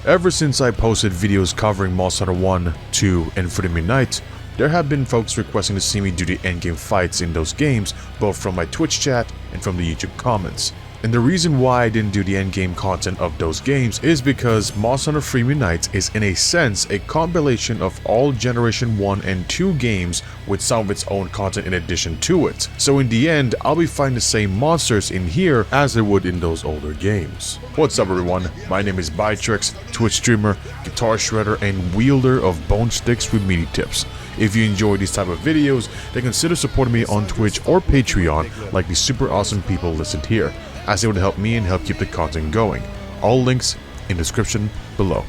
Ever since I posted videos covering Monster Hunter 1, 2, and Freedom Unite, there have been folks requesting to see me do the endgame fights in those games, both from my Twitch chat and from the YouTube comments. And the reason why I didn't do the endgame content of those games is because Monster Hunter Freedom Unite is in a sense a compilation of all Generation 1 and 2 games with some of its own content in addition to it. So in the end, I'll be fighting the same monsters in here as I would in those older games. What's up everyone, my name is Tigrex, Twitch streamer, guitar shredder, and wielder of bone sticks with meaty tips. If you enjoy these type of videos, then consider supporting me on Twitch or Patreon like these super awesome people listed here, as it would help me and help keep the content going. All links in the description below.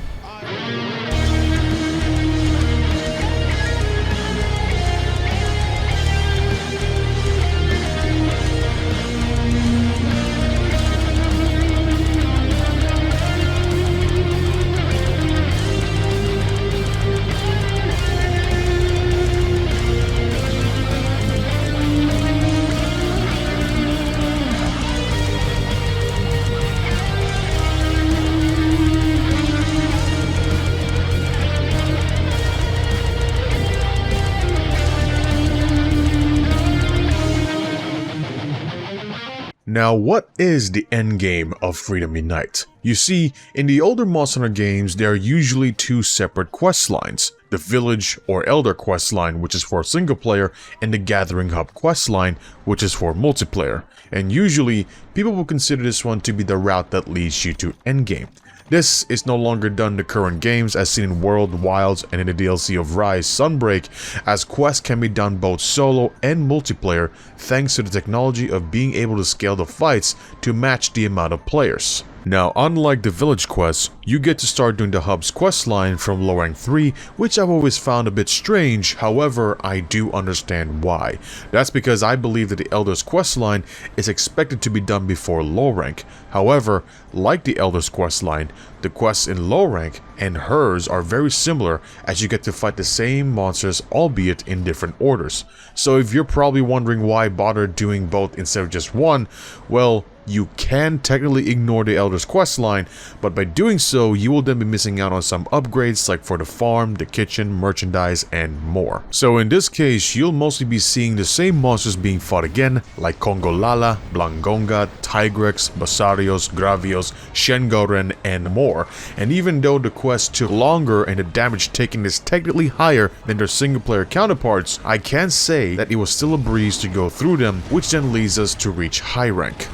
Now, what is the endgame of Freedom Unite? You see, in the older Monster Hunter games, there are usually two separate quest lines. The Village or Elder quest line, which is for single player, and the Gathering Hub quest line, which is for multiplayer. And usually, people will consider this one to be the route that leads you to endgame. This is no longer done in the current games as seen in World, Wilds, and in the DLC of Rise Sunbreak, as quests can be done both solo and multiplayer thanks to the technology of being able to scale the fights to match the amount of players. Now, unlike the Village quests, you get to start doing the Hub's quest line from low rank 3, which I've always found a bit strange. However, I do understand why. That's because I believe that the Elder's quest line is expected to be done before low rank. However, like the Elder's quest line, the quests in low rank and hers are very similar, as you get to fight the same monsters, albeit in different orders. So if you're probably wondering why bother doing both instead of just one, well, you can technically ignore the Elder's quest line, but by doing so, you will then be missing out on some upgrades like for the farm, the kitchen, merchandise, and more. So in this case, you'll mostly be seeing the same monsters being fought again, like Kongolala, Blangonga, Tigrex, Basarios, Gravios, Shengoren, and more. And even though the quest took longer and the damage taken is technically higher than their single player counterparts, I can say that it was still a breeze to go through them, which then leads us to reach high rank.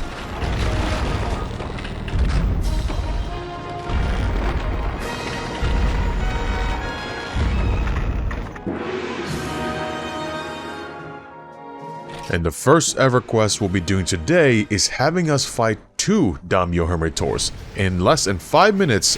And the first ever quest we'll be doing today is having us fight 2 Daimyo Hermitors in less than 5 minutes.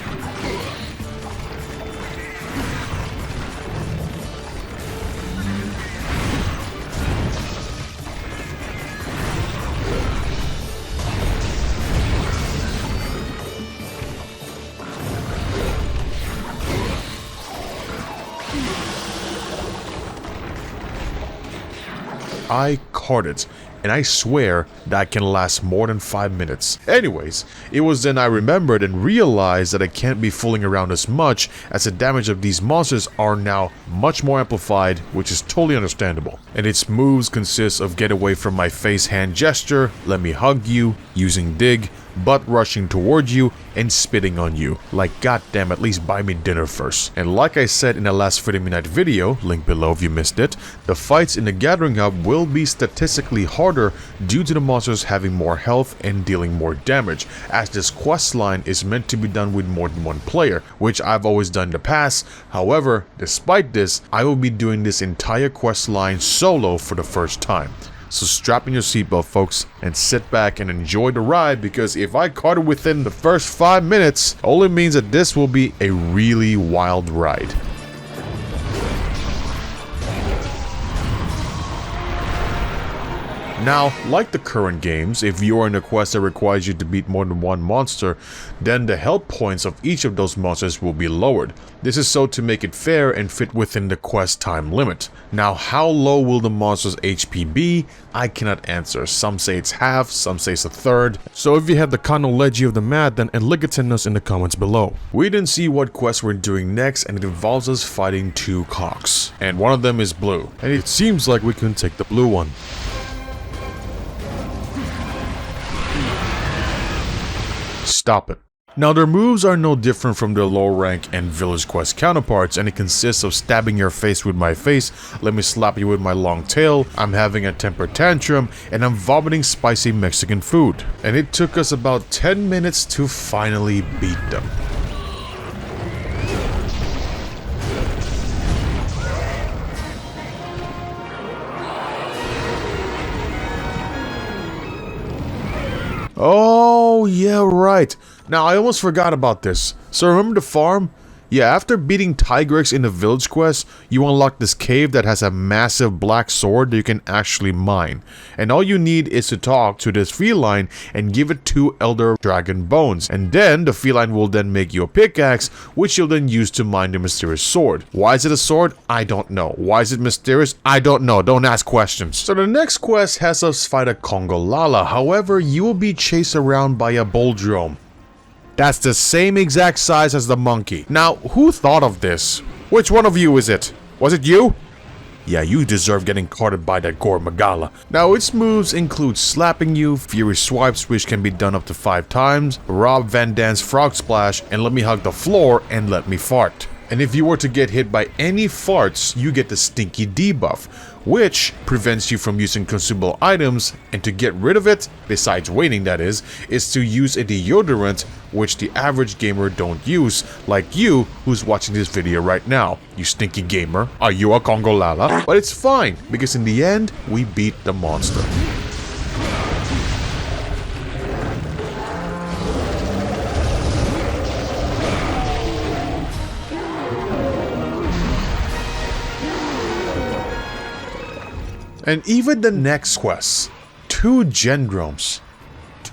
I caught it, and I swear that can last more than 5 minutes. Anyways, it was then I remembered and realized that I can't be fooling around as much, as the damage of these monsters are now much more amplified, which is totally understandable. And its moves consist of get away from my face hand gesture, let me hug you, using dig, butt rushing toward you, and spitting on you. Like goddamn, at least buy me dinner first. And like I said in the last Freedom Unite video, link below if you missed it, the fights in the Gathering Hub will be statistically harder due to the monsters having more health and dealing more damage, as this quest line is meant to be done with more than one player, which I've always done in the past. However, despite this, I will be doing this entire quest line solo for the first time. So strap in your seatbelt folks and sit back and enjoy the ride, because if I caught it within the first 5 minutes, only means that this will be a really wild ride. Now, like the current games, if you are in a quest that requires you to beat more than one monster, then the health points of each of those monsters will be lowered. This is so to make it fair and fit within the quest time limit. Now, how low will the monster's HP be? I cannot answer. Some say it's half, some say it's a third. So if you have the chronology of the math, then enlighten us in the comments below. We then see what quest we're doing next, and it involves us fighting two cocks. And one of them is blue. And it seems like we can take the blue one. Stop it. Now their moves are no different from their low rank and village quest counterparts, and it consists of stabbing your face with my face, let me slap you with my long tail, I'm having a temper tantrum, and I'm vomiting spicy Mexican food. And it took us about 10 minutes to finally beat them. Oh, yeah, right. Now, I almost forgot about this. So remember the farm? Yeah, after beating tigrex in the village quest, you unlock this cave that has a massive black sword that you can actually mine. And all you need is to talk to this feline and give it 2 elder dragon bones. And then the feline will then make you a pickaxe, which you'll then use to mine the mysterious sword. Why is it a sword? I don't know. Why is it mysterious? I don't know. Don't ask questions. So the next quest has us fight a Congolala. However, you will be chased around by a Boldrome. That's the same exact size as the monkey. Now, who thought of this? Which one of you is it? Was it you? Yeah, you deserve getting carted by that Gore Magala. Now, its moves include slapping you, fury swipes which can be done up to 5 times, Rob Van Dam's frog splash, and let me hug the floor and let me fart. And if you were to get hit by any farts, you get the stinky debuff, which prevents you from using consumable items, and to get rid of it, besides waiting that is to use a deodorant, which the average gamer don't use, like you who's watching this video right now. You stinky gamer, are you a Congolala? But it's fine, because in the end, we beat the monster. And even the next quest, 2 gendromes.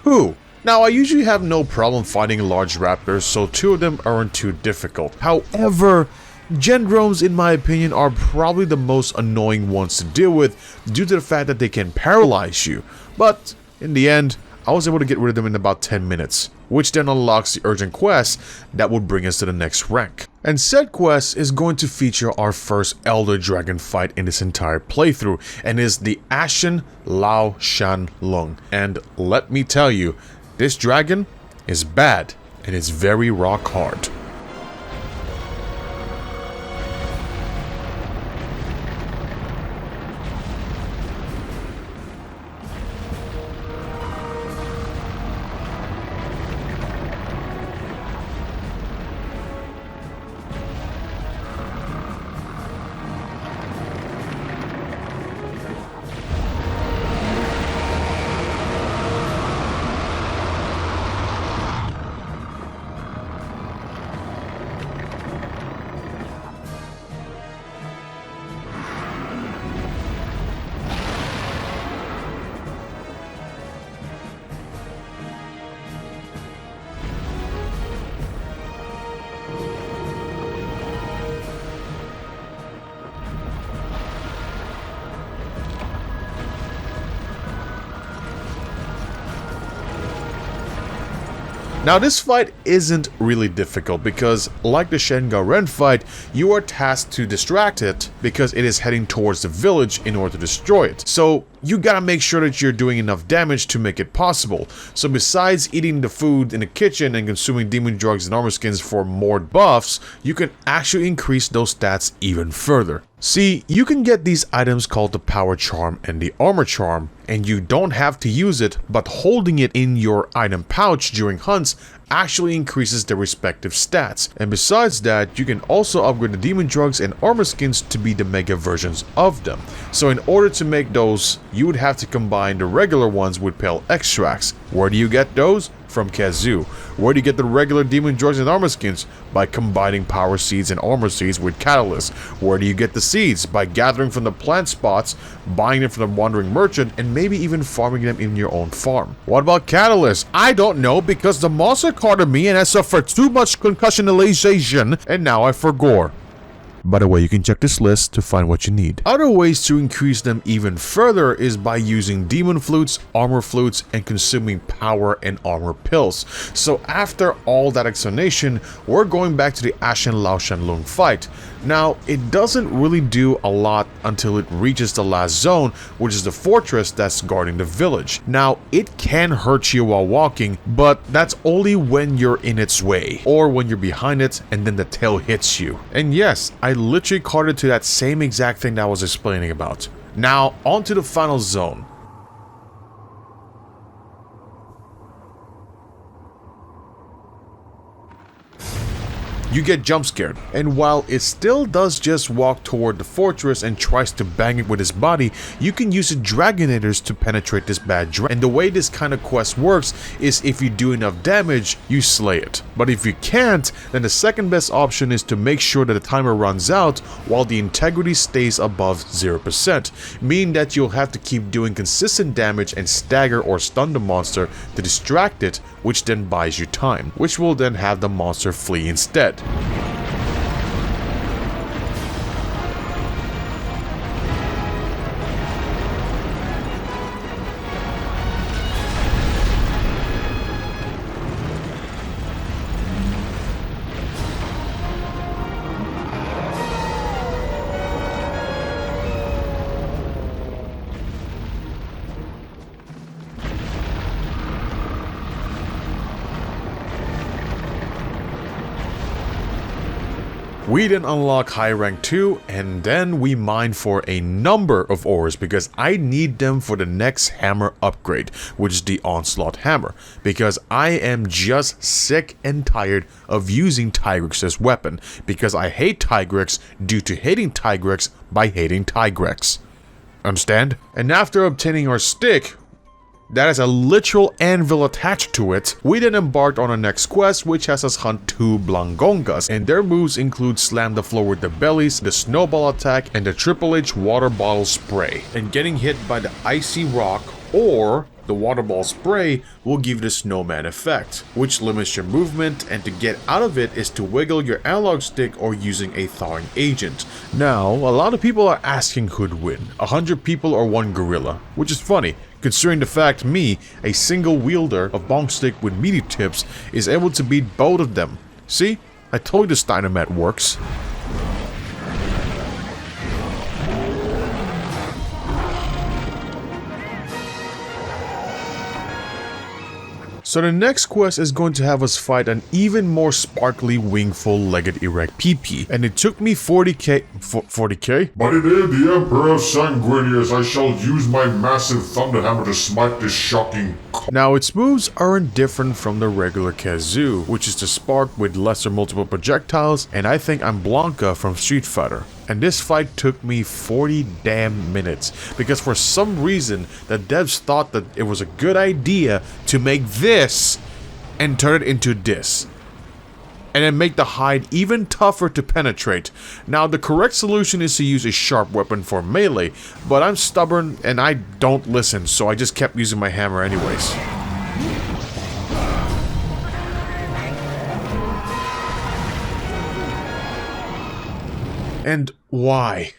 2. Now, I usually have no problem fighting large raptors, so 2 of them aren't too difficult. However, gendromes, in my opinion, are probably the most annoying ones to deal with due to the fact that they can paralyze you. But in the end, I was able to get rid of them in about 10 minutes, which then unlocks the urgent quest that would bring us to the next rank. And said quest is going to feature our first Elder Dragon fight in this entire playthrough, and is the Ashen Lao-shan Lung. And let me tell you, this dragon is bad, and it's very rock hard. Now this fight isn't really difficult because, like the Shen-Garen fight, you are tasked to distract it because it is heading towards the village in order to destroy it. So you gotta make sure that you're doing enough damage to make it possible. So besides eating the food in the kitchen and consuming demon drugs and armor skins for more buffs, you can actually increase those stats even further. See, you can get these items called the Power Charm and the Armor Charm, and you don't have to use it, but holding it in your item pouch during hunts actually increases their respective stats. And besides that, you can also upgrade the demon drugs and armor skins to be the mega versions of them. So in order to make those, you would have to combine the regular ones with pale extracts. Where do you get those? from Kazoo. Where do you get the regular demon joints and armor skins? By combining power seeds and armor seeds with catalysts. Where do you get the seeds? By gathering from the plant spots, buying them from the wandering merchant, and maybe even farming them in your own farm. What about catalysts? I don't know, because the monster carded me and I suffered too much concussionalization, and now I forgot. By the way, you can check this list to find what you need. Other ways to increase them even further is by using demon flutes, armor flutes, and consuming power and armor pills. So after all that explanation, we're going back to the Ashen lao-shan Lung fight. Now, it doesn't really do a lot until it reaches the last zone, which is the fortress that's guarding the village. Now, it can hurt you while walking, but that's only when you're in its way, or when you're behind it and then the tail hits you. And yes, I literally caught it to that same exact thing that I was explaining about. Now, on to the final zone. You get jump scared, and while it still does just walk toward the fortress and tries to bang it with his body, you can use the Dragonators to penetrate this bad dragon. And the way this kind of quest works is if you do enough damage, you slay it. But if you can't, then the second best option is to make sure that the timer runs out while the integrity stays above 0%, meaning that you'll have to keep doing consistent damage and stagger or stun the monster to distract it, which then buys you time, which will then have the monster flee instead. We then unlock high rank 2, and then we mine for a number of ores because I need them for the next hammer upgrade, which is the Onslaught Hammer, because I am just sick and tired of using Tigrex as weapon, because I hate Tigrex due to hating Tigrex by hating Tigrex. Understand? And after obtaining our stick, that has a literal anvil attached to it, we then embarked on our next quest, which has us hunt 2 Blangongas, and their moves include slam the floor with the bellies, the snowball attack, and the Triple H water bottle spray. And getting hit by the icy rock or the water ball spray will give you the snowman effect, which limits your movement, and to get out of it is to wiggle your analog stick or using a thawing agent. Now, a lot of people are asking who'd win, 100 people or 1 gorilla, which is funny, considering the fact me, a single wielder of bong stick with meaty tips, is able to beat both of them. See? I told you this dynamite works. So the next quest is going to have us fight an even more sparkly wingful legged erect PP, and it took me 40k. 40k? By the day of the Emperor Sanguinius, I shall use my massive thunder hammer to smite this shocking. Now its moves aren't different from the regular Kazoo, which is the spark with lesser multiple projectiles, and I think I'm Blanca from Street Fighter. And this fight took me 40 damn minutes, because for some reason the devs thought that it was a good idea to make this and turn it into this, and then make the hide even tougher to penetrate. Now the correct solution is to use a sharp weapon for melee, but I'm stubborn and I don't listen, so I just kept using my hammer anyways. And why?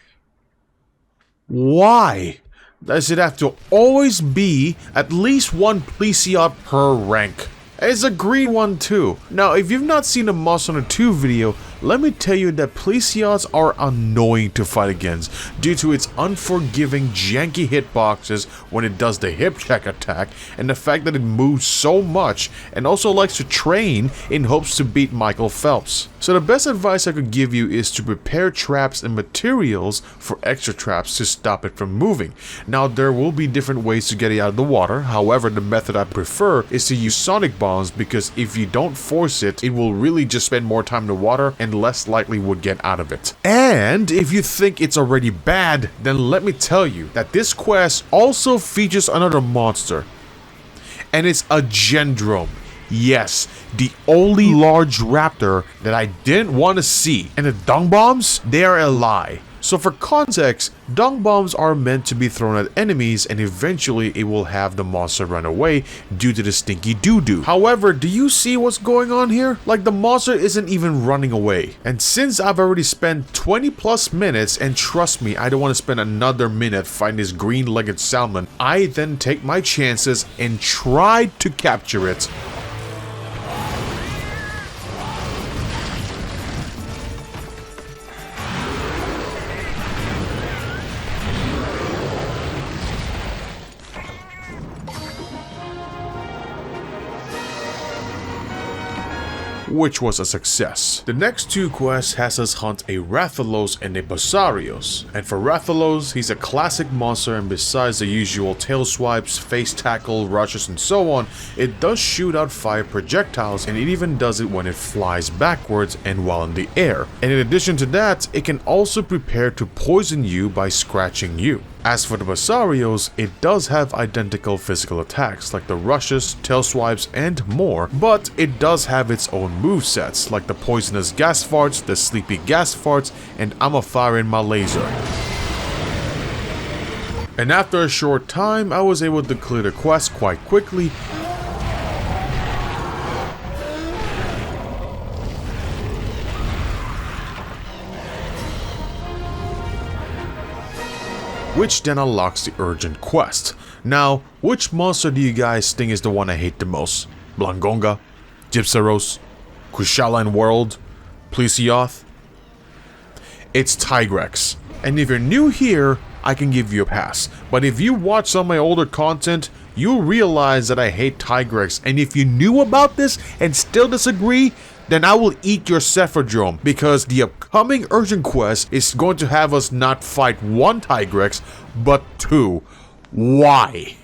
Why does it have to always be at least 1 Plesiot per rank? It's a green one too. Now, if you've not seen the Monsutā 2 video, let me tell you that Plesiots are annoying to fight against due to its unforgiving janky hitboxes when it does the hip check attack, and the fact that it moves so much and also likes to train in hopes to beat Michael Phelps. So the best advice I could give you is to prepare traps and materials for extra traps to stop it from moving. Now there will be different ways to get it out of the water, however the method I prefer is to use sonic bombs, because if you don't force it, it will really just spend more time in the water and less likely would get out of it. And if you think it's already bad, then let me tell you that this quest also features another monster, and it's a Gendrome. Yes, the only large raptor that I didn't want to see. And the dung bombs, they are a lie. So for context, dung bombs are meant to be thrown at enemies and eventually it will have the monster run away due to the stinky doo-doo. However, do you see what's going on here? Like, the monster isn't even running away. And since I've already spent 20 plus minutes, and trust me, I don't want to spend another minute fighting this green-legged salmon, I then take my chances and try to capture it. Which was a success. The next two quests has us hunt a Rathalos and a Basarios. And for Rathalos, he's a classic monster, and besides the usual tail swipes, face tackle, rushes and so on, it does shoot out fire projectiles, and it even does it when it flies backwards and while in the air. And in addition to that, it can also prepare to poison you by scratching you. As for the Basarios, it does have identical physical attacks like the rushes, tail swipes, and more, but it does have its own movesets like the poisonous gas farts, the sleepy gas farts, and I'm firing my laser. And after a short time, I was able to clear the quest quite quickly, which then unlocks the urgent quest. Now, which monster do you guys think is the one I hate the most? Blangonga? Gypsaros? Kushalan World? Plesioth? It's Tigrex. And if you're new here, I can give you a pass. But if you watch some of my older content, you'll realize that I hate Tigrex. And if you knew about this and still disagree, then I will eat your Cephadrome, because the upcoming urgent quest is going to have us not fight one Tigrex, but two. Why?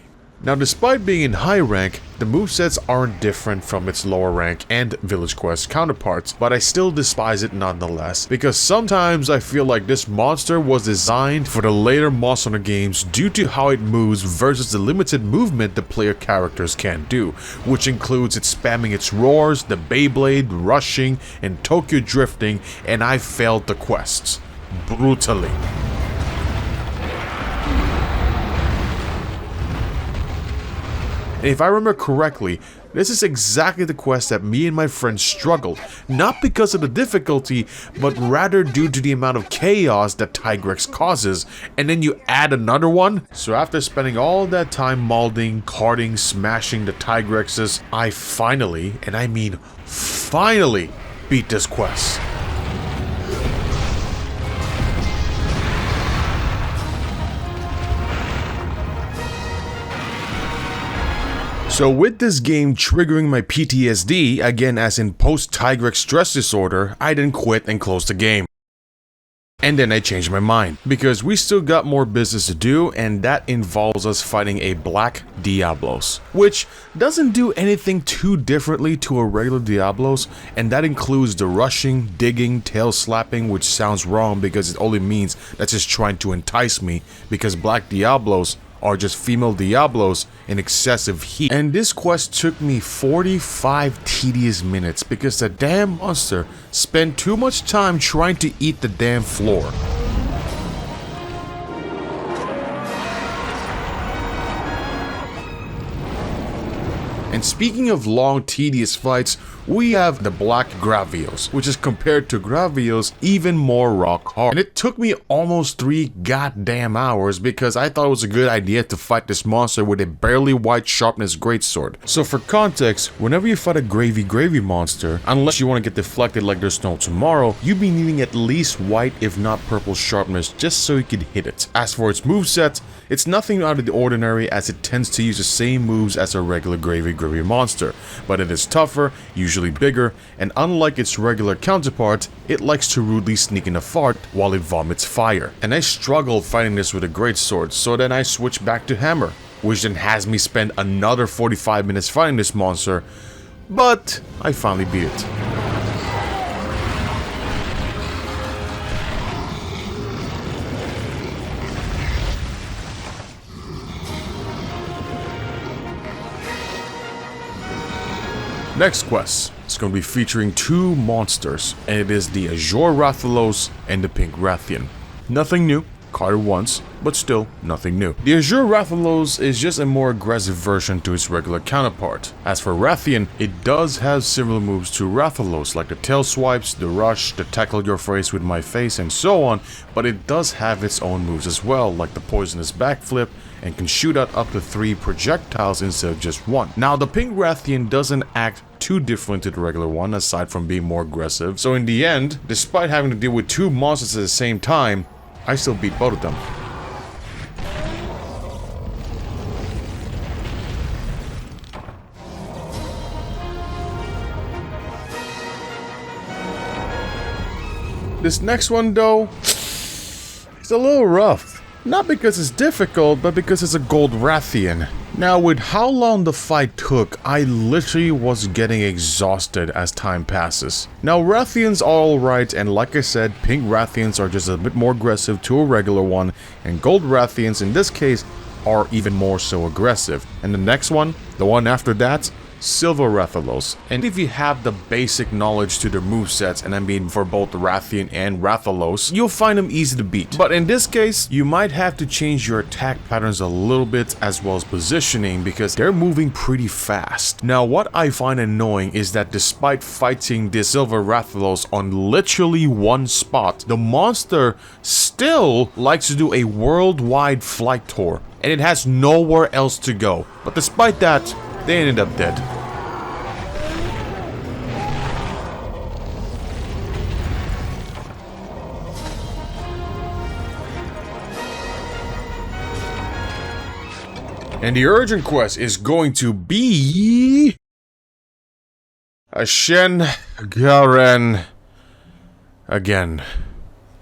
Now, despite being in high rank, the movesets aren't different from its lower rank and village quest counterparts, but I still despise it nonetheless, because sometimes I feel like this monster was designed for the later Monster Hunter games due to how it moves versus the limited movement the player characters can do, which includes it spamming its roars, the Beyblade, rushing, and Tokyo drifting, and I failed the quests. Brutally. And if I remember correctly, this is exactly the quest that me and my friends struggled, not because of the difficulty, but rather due to the amount of chaos that Tigrex causes, and then you add another one. So after spending all that time molding, carting, smashing the Tigrexes, I finally, and I mean finally, beat this quest. So with this game triggering my PTSD, again as in post-Tigrex stress disorder, I then quit and closed the game. And then I changed my mind, because we still got more business to do, and that involves us fighting a Black Diablos, which doesn't do anything too differently to a regular Diablos, and that includes the rushing, digging, tail slapping, which sounds wrong because it only means that's just trying to entice me, because Black Diablos are just female Diablos in excessive heat. And this quest took me 45 tedious minutes because the damn monster spent too much time trying to eat the damn floor. And speaking of long, tedious fights, we have the Black Gravios, which is compared to Gravios even more rock hard. And it took me almost 3 goddamn hours because I thought it was a good idea to fight this monster with a barely white sharpness greatsword. So for context, whenever you fight a gravy monster, unless you want to get deflected like there's no tomorrow, you'd be needing at least white if not purple sharpness just so you could hit it. As for its moveset, it's nothing out of the ordinary as it tends to use the same moves as a regular gravy monster, but it is tougher, usually bigger, and unlike its regular counterpart, it likes to rudely sneak in a fart while it vomits fire. And I struggled fighting this with a greatsword, so then I switched back to hammer, which then has me spend another 45 minutes fighting this monster, but I finally beat it. Next quest is going to be featuring two monsters, and it is the Azure Rathalos and the Pink Rathian. Nothing new, caught it once, but still nothing new. The Azure Rathalos is just a more aggressive version to its regular counterpart. As for Rathian, it does have similar moves to Rathalos, like the tail swipes, the rush, the tackle your face with my face, and so on, but it does have its own moves as well, like the poisonous backflip, and can shoot out up to 3 projectiles instead of just 1. Now, the Pink Rathian doesn't act too different to the regular one, aside from being more aggressive, so in the end, despite having to deal with 2 monsters at the same time, I still beat both of them. This next one though, it's a little rough. Not because it's difficult, but because it's a Gold Rathian. Now, with how long the fight took, I literally was getting exhausted as time passes. Now, Rathians are alright, and like I said, Pink Rathians are just a bit more aggressive to a regular one, and Gold Rathians in this case are even more so aggressive. And the next one, the one after that, Silver Rathalos. And if you have the basic knowledge to their movesets, and I mean for both Rathian and Rathalos, you'll find them easy to beat. But in this case, you might have to change your attack patterns a little bit as well as positioning because they're moving pretty fast. Now, what I find annoying is that despite fighting the Silver Rathalos on literally one spot, the monster still likes to do a worldwide flight tour, and it has nowhere else to go. But despite that, they ended up dead. And the urgent quest is going to be Ashen Garen again.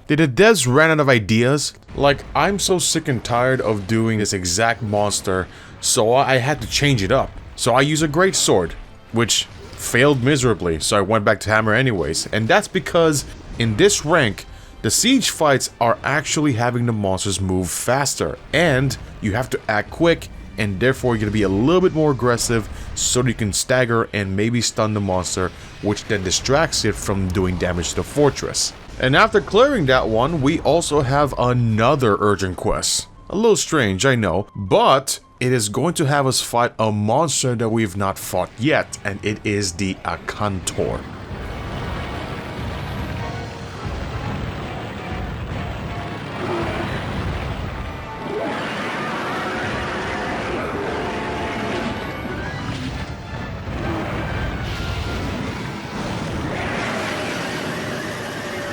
Did the devs run out of ideas? Like, I'm so sick and tired of doing this exact monster, so I had to change it up. So I use a great sword, which failed miserably, so I went back to hammer anyways. And that's because in this rank, the siege fights are actually having the monsters move faster, and you have to act quick, and therefore you're going to be a little bit more aggressive so you can stagger and maybe stun the monster, which then distracts it from doing damage to the fortress. And after clearing that one, we also have another urgent quest. A little strange, I know, but it is going to have us fight a monster that we've not fought yet, and it is the Akantor.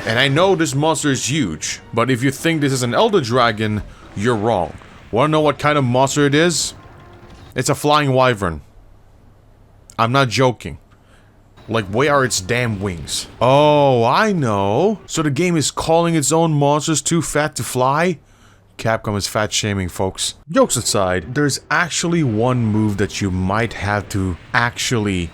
And I know this monster is huge, but if you think this is an Elder Dragon, you're wrong. Wanna know what kind of monster it is? It's a flying wyvern. I'm not joking. Like, where are its damn wings? Oh, I know. So the game is calling its own monsters too fat to fly? Capcom is fat shaming, folks. Jokes aside, there's actually one move that you might have to actively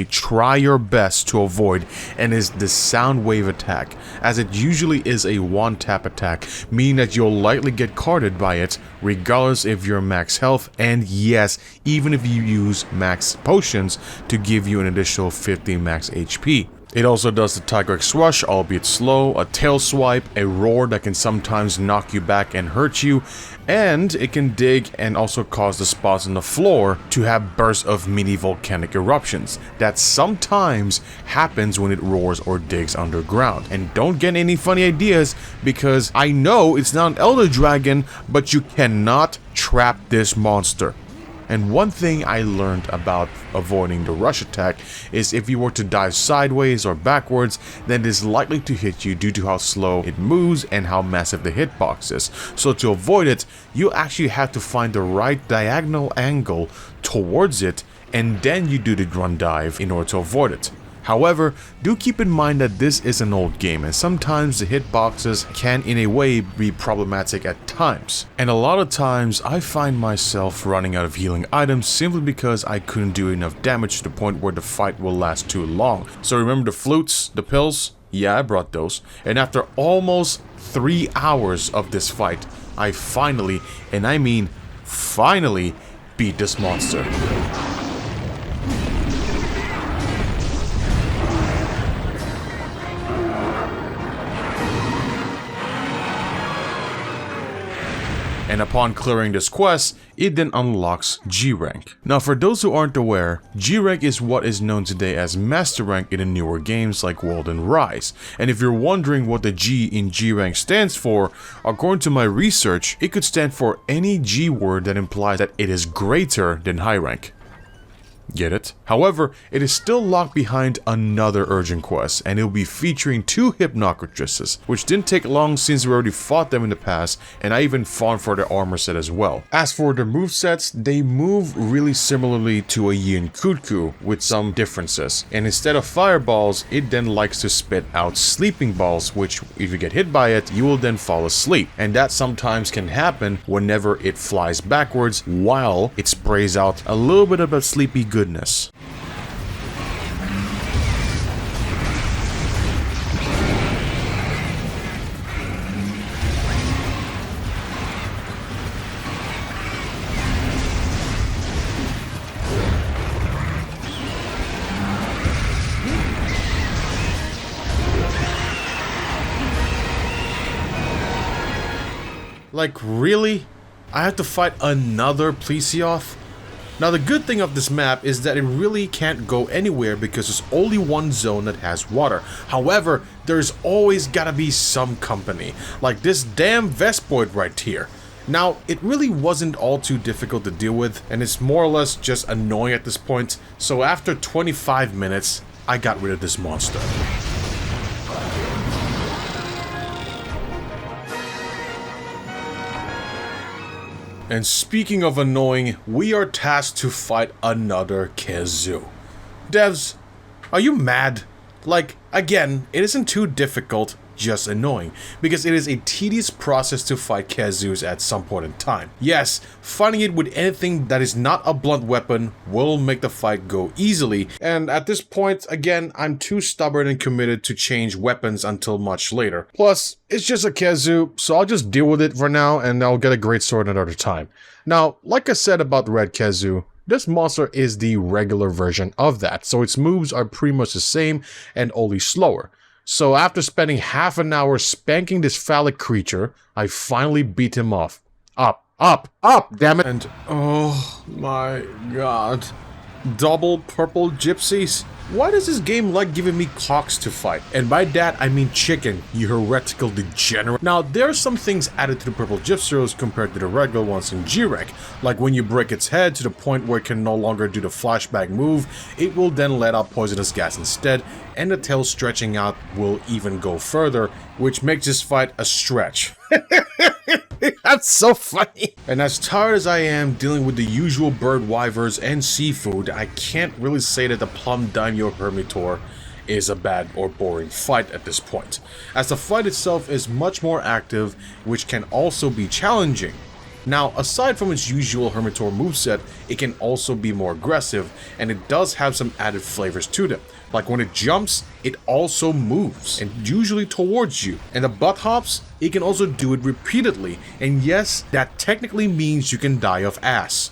try your best to avoid, and is the sound wave attack, as it usually is a one-tap attack, meaning that you'll likely get carded by it regardless if you're max health, and yes, even if you use max potions to give you an additional 50 max HP. It also does the tigrex rush, albeit slow, a tail swipe, a roar that can sometimes knock you back and hurt you, and it can dig and also cause the spots on the floor to have bursts of mini volcanic eruptions. That sometimes happens when it roars or digs underground. And don't get any funny ideas, because I know it's not an Elder Dragon, but you cannot trap this monster. And one thing I learned about avoiding the rush attack is if you were to dive sideways or backwards, then it is likely to hit you due to how slow it moves and how massive the hitbox is. So to avoid it, you actually have to find the right diagonal angle towards it, and then you do the run dive in order to avoid it. However, do keep in mind that this is an old game, and sometimes the hitboxes can in a way be problematic at times. And a lot of times I find myself running out of healing items simply because I couldn't do enough damage to the point where the fight will last too long. So remember the flutes, the pills? Yeah, I brought those. And after almost 3 hours of this fight, I finally, and I mean finally, beat this monster. and upon clearing this quest, it then unlocks G rank. Now for those who aren't aware, G rank is what is known today as Master rank in the newer games like World and Rise, and if you're wondering what the G in G rank stands for, according to my research, it could stand for any G word that implies that it is greater than high rank. Get it? However, it is still locked behind another urgent quest, and it will be featuring 2 Hypnocratrices, which didn't take long since we already fought them in the past, and I even fought for their armor set as well. As for their movesets, they move really similarly to a Yin Kutku, with some differences, and instead of fireballs, it then likes to spit out sleeping balls, which if you get hit by it, you will then fall asleep, and that sometimes can happen whenever it flies backwards while it sprays out a little bit of a sleepy goodness. Like, really? I have to fight another Plesioth? Now the good thing of this map is that it really can't go anywhere because there's only one zone that has water. However, there's always gotta be some company, like this damn Vespoid right here. Now, it really wasn't all too difficult to deal with, and it's more or less just annoying at this point, so after 25 minutes, I got rid of this monster. And speaking of annoying, we are tasked to fight another Kezu. Devs, are you mad? Like, again, it isn't too difficult, just annoying, because it is a tedious process to fight Kezus at some point in time. Yes, fighting it with anything that is not a blunt weapon will make the fight go easily, and at this point, again, I'm too stubborn and committed to change weapons until much later. Plus, it's just a Kezu, so I'll just deal with it for now, and I'll get a great sword another time. Now, like I said about the Red Kezu, this monster is the regular version of that, so its moves are pretty much the same and only slower. So after spending half an hour spanking this phallic creature, I finally beat him off. Up, damn it! And oh my god. Double purple gypsies? Why does this game like giving me cocks to fight? And by that, I mean chicken, you heretical degenerate. Now, there are some things added to the purple gypsies compared to the regular ones in G-Rank, like when you break its head to the point where it can no longer do the flashback move, it will then let out poisonous gas instead, and the tail stretching out will even go further, which makes this fight a stretch. That's so funny. And as tired as I am dealing with the usual bird wyverns and seafood, I can't really say that the Plum Daimyo Hermitor is a bad or boring fight at this point, as the fight itself is much more active, which can also be challenging. Now, aside from its usual Hermitor moveset, it can also be more aggressive, and it does have some added flavors to them. Like when it jumps, it also moves, and usually towards you. And the butt hops, it can also do it repeatedly, and yes, that technically means you can die of ass.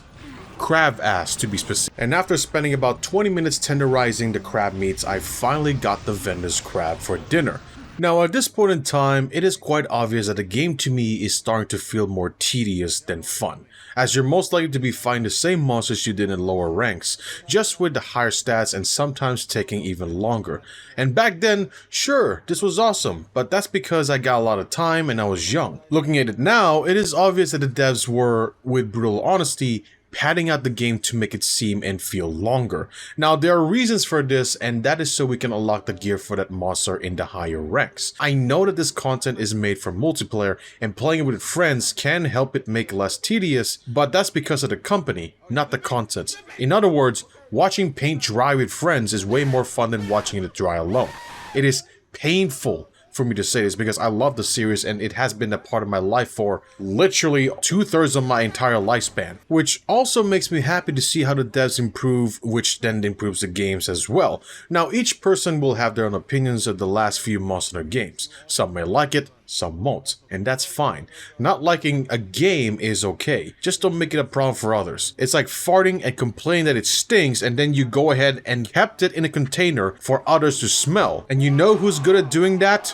Crab ass, to be specific. And after spending about 20 minutes tenderizing the crab meats, I finally got the vendor's crab for dinner. Now, at this point in time, it is quite obvious that the game to me is starting to feel more tedious than fun, as you're most likely to be fighting the same monsters you did in lower ranks, just with the higher stats and sometimes taking even longer. And back then, sure, this was awesome, but that's because I got a lot of time and I was young. Looking at it now, it is obvious that the devs were, with brutal honesty, padding out the game to make it seem and feel longer. Now, there are reasons for this, and that is so we can unlock the gear for that monster in the higher ranks. I know that this content is made for multiplayer, and playing it with friends can help it make less tedious, but that's because of the company, not the content. In other words, watching paint dry with friends is way more fun than watching it dry alone. It is painful for me to say this because I love the series and it has been a part of my life for literally 2/3 of my entire lifespan, which also makes me happy to see how the devs improve, which then improves the games as well. Now, each person will have their own opinions of the last few Monster games. Some may like it, some won't, and that's fine. Not liking a game is okay, just don't make it a problem for others. It's like farting and complaining that it stinks, and then you go ahead and kept it in a container for others to smell. And you know who's good at doing that?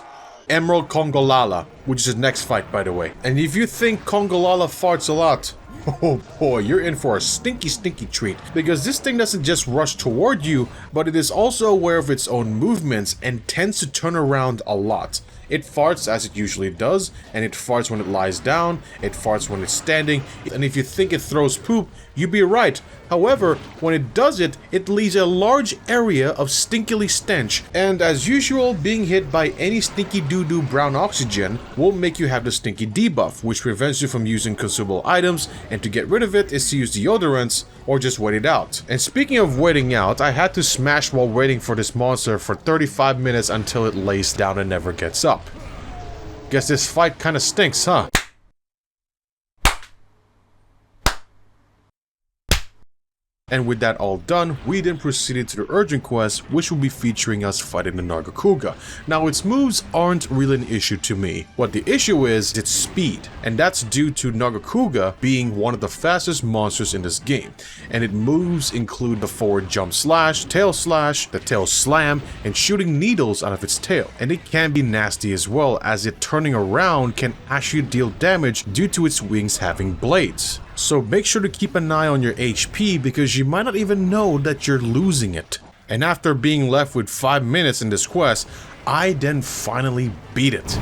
Emerald Kongolala, which is the next fight, by the way. And if you think Kongolala farts a lot, oh boy, you're in for a stinky treat, because this thing doesn't just rush toward you, but it is also aware of its own movements and tends to turn around a lot. It farts as it usually does, and it farts when it lies down, it farts when it's standing, and if you think it throws poop, you'd be right. However, when it does it, it leaves a large area of stinkily stench, and as usual, being hit by any stinky doo-doo brown oxygen will make you have the stinky debuff, which prevents you from using consumable items, and to get rid of it is to use deodorants, or just wait it out. And speaking of waiting out, I had to smash while waiting for this monster for 35 minutes until it lays down and never gets up. Guess this fight kinda stinks, huh? And with that all done, we then proceeded to the urgent quest, which will be featuring us fighting the Nargacuga. Now, its moves aren't really an issue to me. What the issue is its speed, and that's due to Nargacuga being one of the fastest monsters in this game. And its moves include the forward jump slash, the tail slam, and shooting needles out of its tail. And it can be nasty as well, as it turning around can actually deal damage due to its wings having blades. So make sure to keep an eye on your HP, because you might not even know that you're losing it. And after being left with 5 minutes in this quest, I then finally beat it.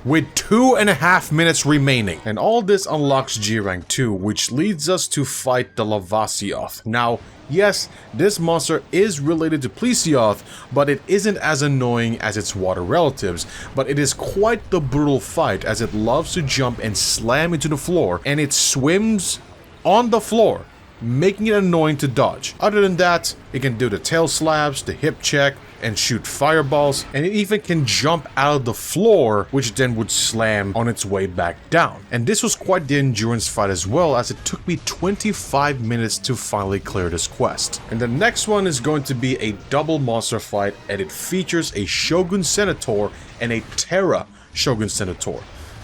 With 2.5 minutes remaining. And all this unlocks G rank 2, which leads us to fight the Lavasio. Now, yes, this monster is related to Plesioth, but it isn't as annoying as its water relatives, but it is quite the brutal fight, as it loves to jump and slam into the floor, and it swims on the floor, making it annoying to dodge. Other than that, it can do the tail slaps, the hip check, and shoot fireballs, and it even can jump out of the floor, which then would slam on its way back down. And this was quite the endurance fight as well, as it took me 25 minutes to finally clear this quest. And the next one is going to be a double monster fight, and it features a Shogun Senator and a Terra Shogun Senator.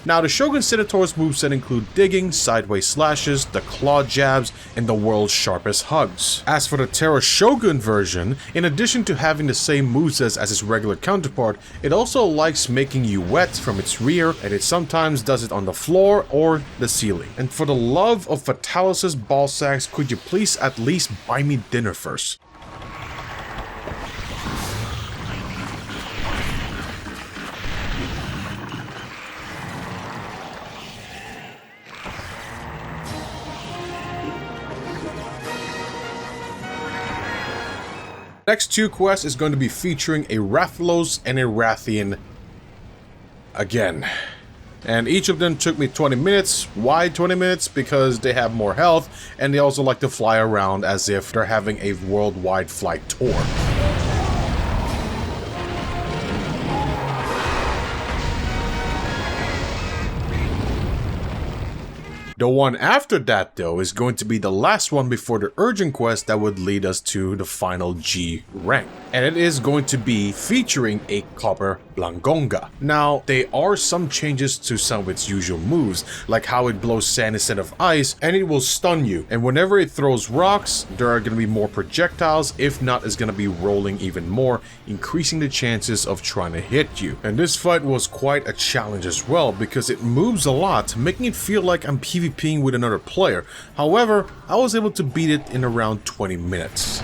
Now, the Shogun Senator's moveset include digging, sideways slashes, the claw jabs, and the world's sharpest hugs. As for the Terra Shogun version, in addition to having the same movesets as its regular counterpart, it also likes making you wet from its rear, and it sometimes does it on the floor or the ceiling. And for the love of Fatalis' ball sacks, could you please at least buy me dinner first? Next two quests is going to be featuring a Rathalos and a Rathian again. And each of them took me 20 minutes. Why 20 minutes? Because they have more health, and they also like to fly around as if they're having a worldwide flight tour. The one after that, though, is going to be the last one before the urgent quest that would lead us to the final G rank. And it is going to be featuring a Copper Blangonga. Now, there are some changes to some of its usual moves, like how it blows sand instead of ice, and it will stun you. And whenever it throws rocks, there are going to be more projectiles. If not, it's going to be rolling even more, increasing the chances of trying to hit you. And this fight was quite a challenge as well, because it moves a lot, making it feel like I'm PvPing with another player. However, I was able to beat it in around 20 minutes.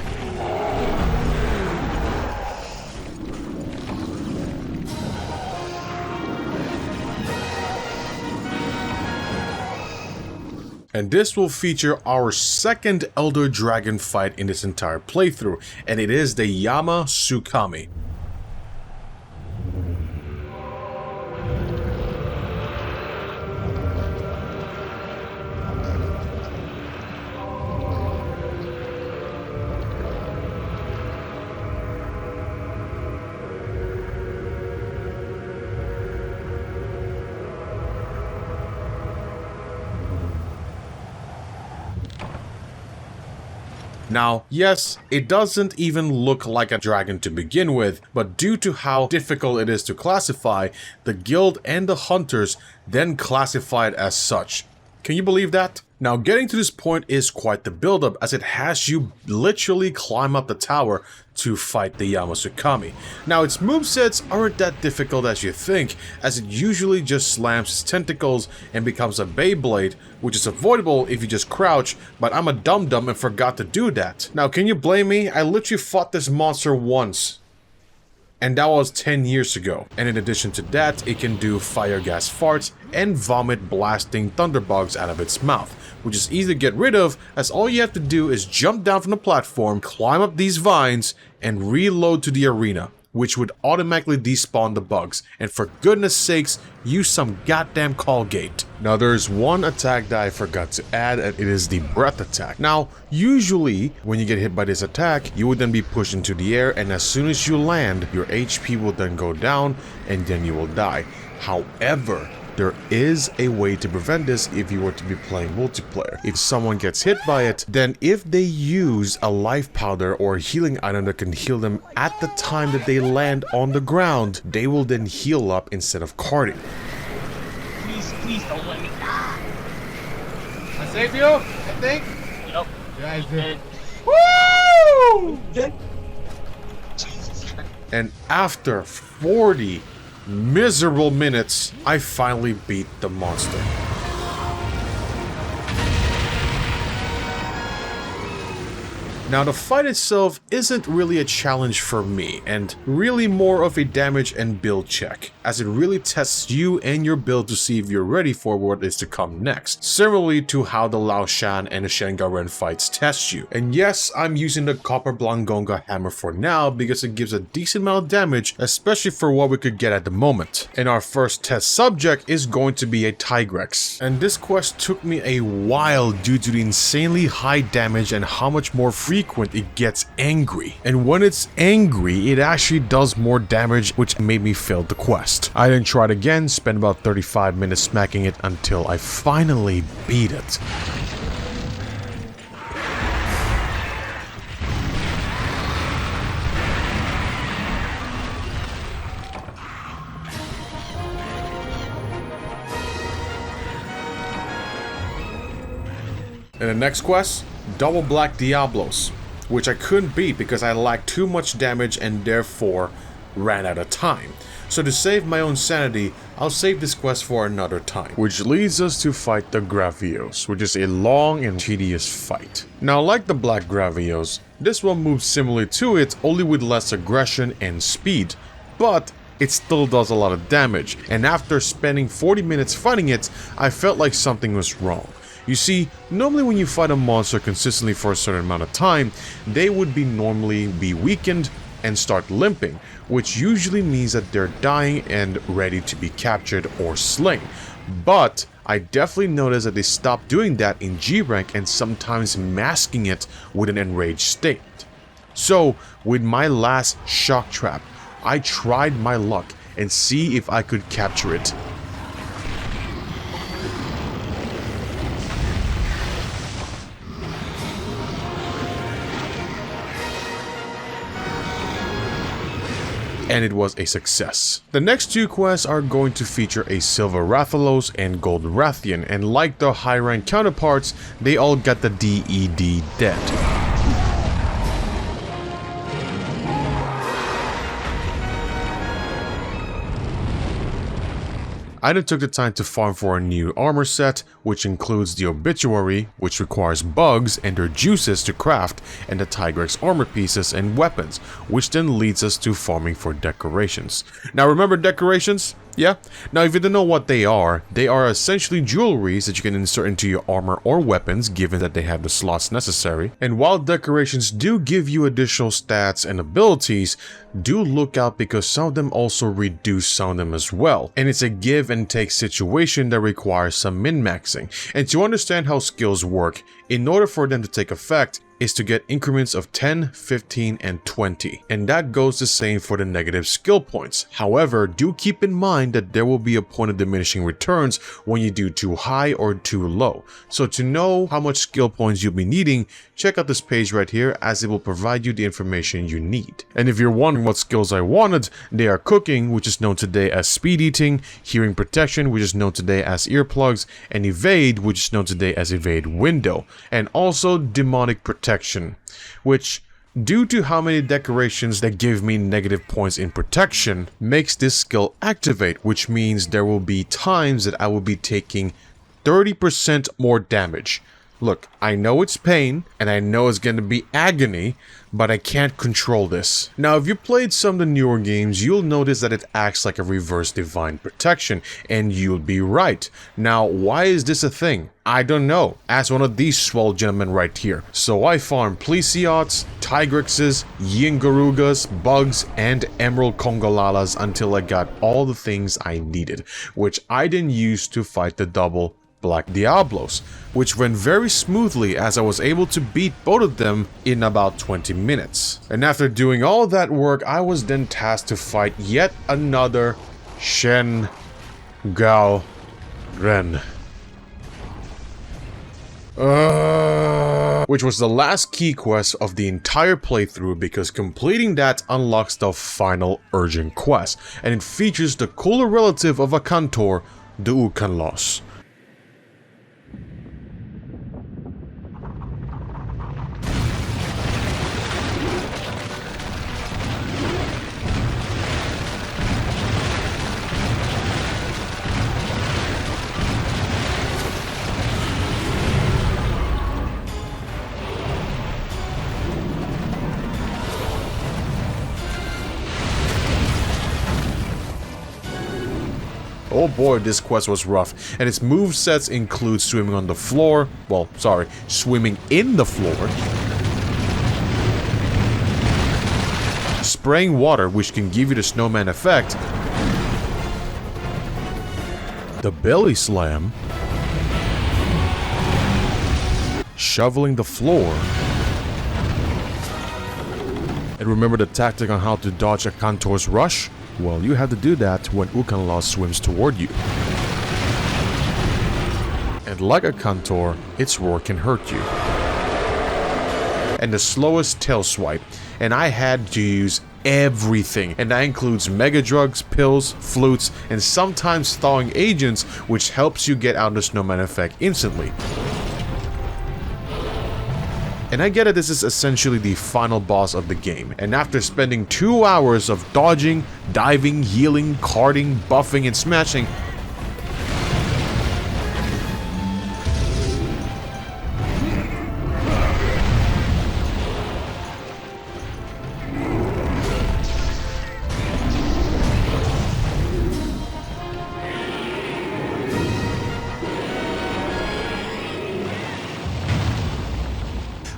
And this will feature our second Elder Dragon fight in this entire playthrough, and it is the Yama Tsukami. Now, yes, it doesn't even look like a dragon to begin with, but due to how difficult it is to classify, the guild and the hunters then classify it as such. Can you believe that? Now, getting to this point is quite the build-up, as it has you literally climb up the tower to fight the Yama Tsukami. Now, its movesets aren't that difficult as you think, as it usually just slams its tentacles and becomes a Beyblade, which is avoidable if you just crouch, but I'm a dum-dum and forgot to do that. Now, can you blame me? I literally fought this monster once, and that was 10 years ago. And in addition to that, it can do fire gas farts and vomit blasting thunderbugs out of its mouth, which is easy to get rid of, as all you have to do is jump down from the platform, climb up these vines, and reload to the arena, which would automatically despawn the bugs. And for goodness sakes, use some goddamn Colgate. Now, there's one attack that I forgot to add, and it is the breath attack. Now, usually when you get hit by this attack, you would then be pushed into the air, and as soon as you land, your HP will then go down and then you will die. However, there is a way to prevent this if you were to be playing multiplayer. If someone gets hit by it, then if they use a life powder or a healing item that can heal them at the time that they land on the ground, they will then heal up instead of carding. Please don't let me die. I saved you, I think. Yep. Yeah, I did. Woo! And after 40 miserable minutes, I finally beat the monster. Now, the fight itself isn't really a challenge for me, and really more of a damage and build check, as it really tests you and your build to see if you're ready for what is to come next, similarly to how the lao-shan and the Shengaren fights test you. And yes, I'm using the Copper Blangonga hammer for now because it gives a decent amount of damage, especially for what we could get at the moment. And our first test subject is going to be a tigrex, and this quest took me a while due to the insanely high damage and how much more frequent it gets angry. And when it's angry, it actually does more damage, which made me fail the quest. I then tried again, spent about 35 minutes smacking it until I finally beat it. And the next quest, Double Black Diablos, which I couldn't beat because I lacked too much damage and therefore ran out of time. So to save my own sanity, I'll save this quest for another time. Which leads us to fight the Gravios, which is a long and tedious fight. Now, like the Black Gravios, this one moves similarly to it, only with less aggression and speed, but it still does a lot of damage. And after spending 40 minutes fighting it, I felt like something was wrong. You see, normally when you fight a monster consistently for a certain amount of time, they would normally be weakened and start limping, which usually means that they're dying and ready to be captured or slain. But I definitely noticed that they stopped doing that in G rank and sometimes masking it with an enraged state. So with my last shock trap, I tried my luck and see if I could capture it. And it was a success. The next two quests are going to feature a Silver Rathalos and Gold Rathian, and like the high rank counterparts, they all got the DED dead. I then took the time to farm for a new armor set, which includes the Obituary, which requires bugs and their juices to craft, and the Tigrex armor pieces and weapons, which then leads us to farming for decorations. Now remember decorations? Yeah? Now if you don't know what they are essentially jewelries that you can insert into your armor or weapons, given that they have the slots necessary. And while decorations do give you additional stats and abilities, do look out because some of them also reduce some of them as well. And it's a give and take situation that requires some min-maxing. And to understand how skills work, in order for them to take effect, is to get increments of 10, 15, and 20, and that goes the same for the negative skill points. However, do keep in mind that there will be a point of diminishing returns when you do too high or too low. So to know how much skill points you'll be needing, check out this page right here, as it will provide you the information you need. And if you're wondering what skills I wanted, they are cooking, which is known today as speed eating, hearing protection, which is known today as earplugs, and evade, which is known today as evade window, and also demonic protection, which, due to how many decorations that give me negative points in protection, makes this skill activate, which means there will be times that I will be taking 30% more damage. Look, I know it's pain, and I know it's gonna be agony, but I can't control this. Now, if you played some of the newer games, you'll notice that it acts like a reverse divine protection, and you'll be right. Now, why is this a thing? I don't know. Ask one of these swell gentlemen right here. So I farmed Plesiots, Tigrexes, Yingarugas, bugs, and emerald Congolalas until I got all the things I needed, which I then used to fight the double Black Diablos, which went very smoothly as I was able to beat both of them in about 20 minutes. And after doing all that work, I was then tasked to fight yet another Shen Gao Ren. Which was the last key quest of the entire playthrough, because completing that unlocks the final urgent quest, and it features the cooler relative of Akantor, the Ukanlos. Oh boy, this quest was rough, and its movesets include swimming on the floor, well, sorry, swimming in the floor, spraying water, which can give you the snowman effect, the belly slam, shoveling the floor, and remember the tactic on how to dodge a Akantor's rush? Well, you have to do that when Ukanlos swims toward you. And like Akantor, its roar can hurt you. And the slowest tail swipe, and I had to use everything, and that includes mega drugs, pills, flutes, and sometimes thawing agents, which helps you get out the snowman effect instantly. And I get it, this is essentially the final boss of the game, and after spending 2 hours of dodging, diving, healing, carding, buffing, and smashing,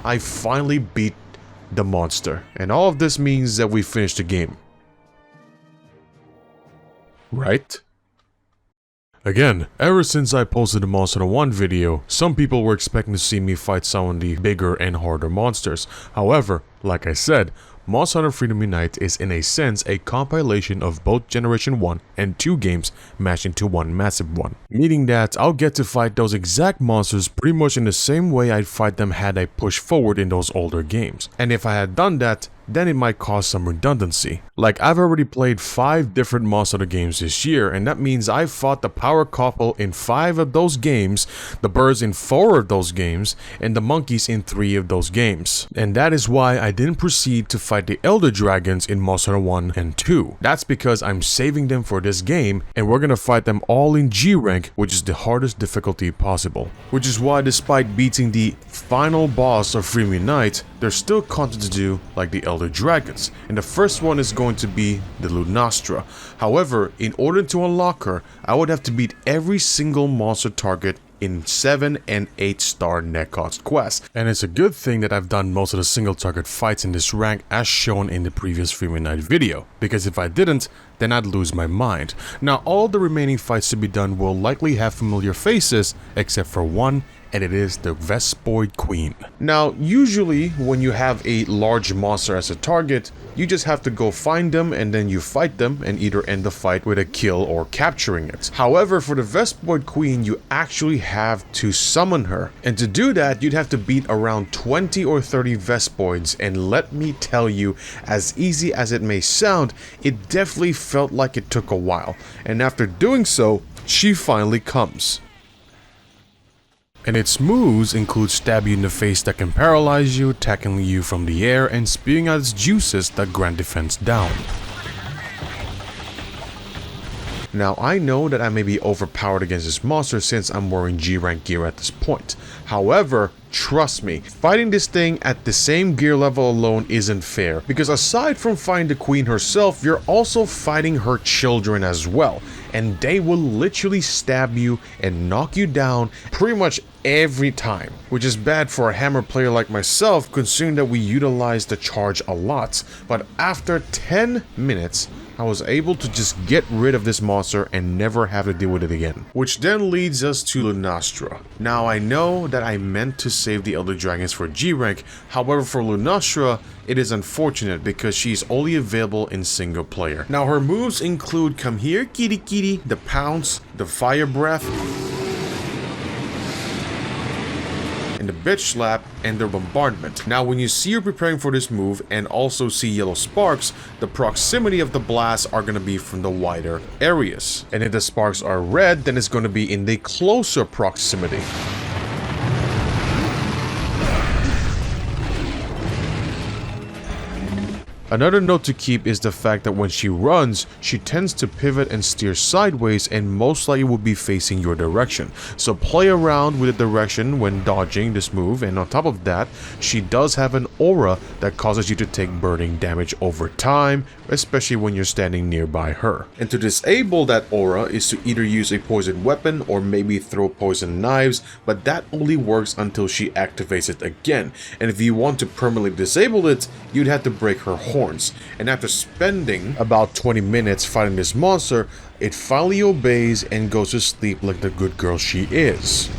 I finally beat the monster, and all of this means that we finished the game. Right? Again, ever since I posted the Monsutā 1 video, some people were expecting to see me fight some of the bigger and harder monsters. However, like I said, Monster Hunter Freedom Unite is in a sense a compilation of both Generation 1 and 2 games mashed into one massive one. Meaning that I'll get to fight those exact monsters pretty much in the same way I'd fight them had I pushed forward in those older games. And if I had done that, then it might cause some redundancy. Like, I've already played 5 different Monster Hunter games this year, and that means I've fought the power couple in 5 of those games, the birds in 4 of those games, and the monkeys in 3 of those games. And that is why I didn't proceed to fight the Elder Dragons in Monster Hunter 1 and 2. That's because I'm saving them for this game, and we're gonna fight them all in G rank, which is the hardest difficulty possible. Which is why, despite beating the final boss of Freedom Unite, there's still content to do like the Elder Dragons, and the first one is going to be the Lunastra. However, in order to unlock her, I would have to beat every single monster target in 7 and 8 star net cost quests, and it's a good thing that I've done most of the single target fights in this rank as shown in the previous Freedom Unite video, because if I didn't, then I'd lose my mind. Now, all the remaining fights to be done will likely have familiar faces, except for one, and it is the Vespoid Queen. Now, usually when you have a large monster as a target, you just have to go find them and then you fight them and either end the fight with a kill or capturing it. However, for the Vespoid Queen, you actually have to summon her. And to do that, you'd have to beat around 20 or 30 Vespoids, and let me tell you, as easy as it may sound, it definitely felt like it took a while. And after doing so, she finally comes. And its moves include stab you in the face that can paralyze you, tackling you from the air, and spewing out its juices that grant defense down. Now, I know that I may be overpowered against this monster since I'm wearing G rank gear at this point. However, trust me, fighting this thing at the same gear level alone isn't fair, because aside from fighting the queen herself, you're also fighting her children as well, and they will literally stab you and knock you down pretty much every time, which is bad for a hammer player like myself, considering that we utilize the charge a lot. But after 10 minutes, I was able to just get rid of this monster and never have to deal with it again. Which then leads us to Lunastra. Now, I know that I meant to save the Elder Dragons for G rank, however for Lunastra, it is unfortunate because she's only available in single player. Now, her moves include Come Here Kitty Kitty, the Pounce, the Fire Breath, and the Bitch Slap, and the Bombardment. Now, when you see her preparing for this move and also see yellow sparks, the proximity of the blasts are going to be from the wider areas. And if the sparks are red, then it's going to be in the closer proximity. Another note to keep is the fact that when she runs, she tends to pivot and steer sideways and most likely will be facing your direction. So play around with the direction when dodging this move, and on top of that, she does have an aura that causes you to take burning damage over time, especially when you're standing nearby her. And to disable that aura is to either use a poison weapon or maybe throw poison knives, but that only works until she activates it again. And if you want to permanently disable it, you'd have to break her horns. And after spending about 20 minutes fighting this monster, it finally obeys and goes to sleep like the good girl she is.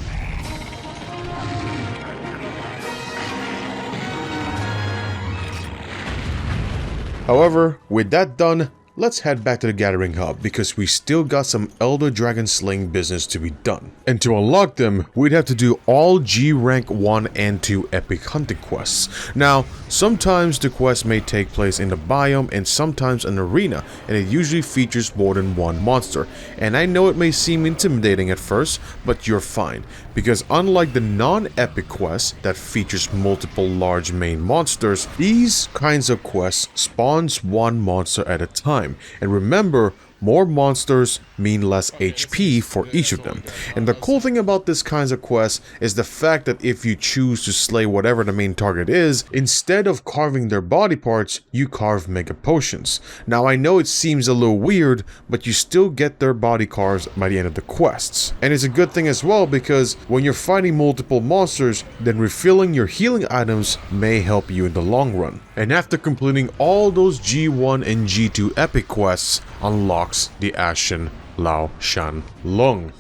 However, with that done, let's head back to the Gathering Hub because we still got some Elder Dragon slaying business to be done. And to unlock them, we'd have to do all G rank 1 and 2 epic hunting quests. Now, sometimes the quest may take place in the biome and sometimes an arena, and it usually features more than one monster. And I know it may seem intimidating at first, but you're fine, because unlike the non-epic quests that features multiple large main monsters, these kinds of quests spawns one monster at a time. And remember, more monsters mean less HP for each of them. And the cool thing about this kinds of quests is the fact that if you choose to slay whatever the main target is, instead of carving their body parts, you carve mega potions. Now, I know it seems a little weird, but you still get their body carves by the end of the quests. And it's a good thing as well, because when you're fighting multiple monsters, then refilling your healing items may help you in the long run. And after completing all those G1 and G2 epic quests, unlocks the Ashen Lao-shan Lung.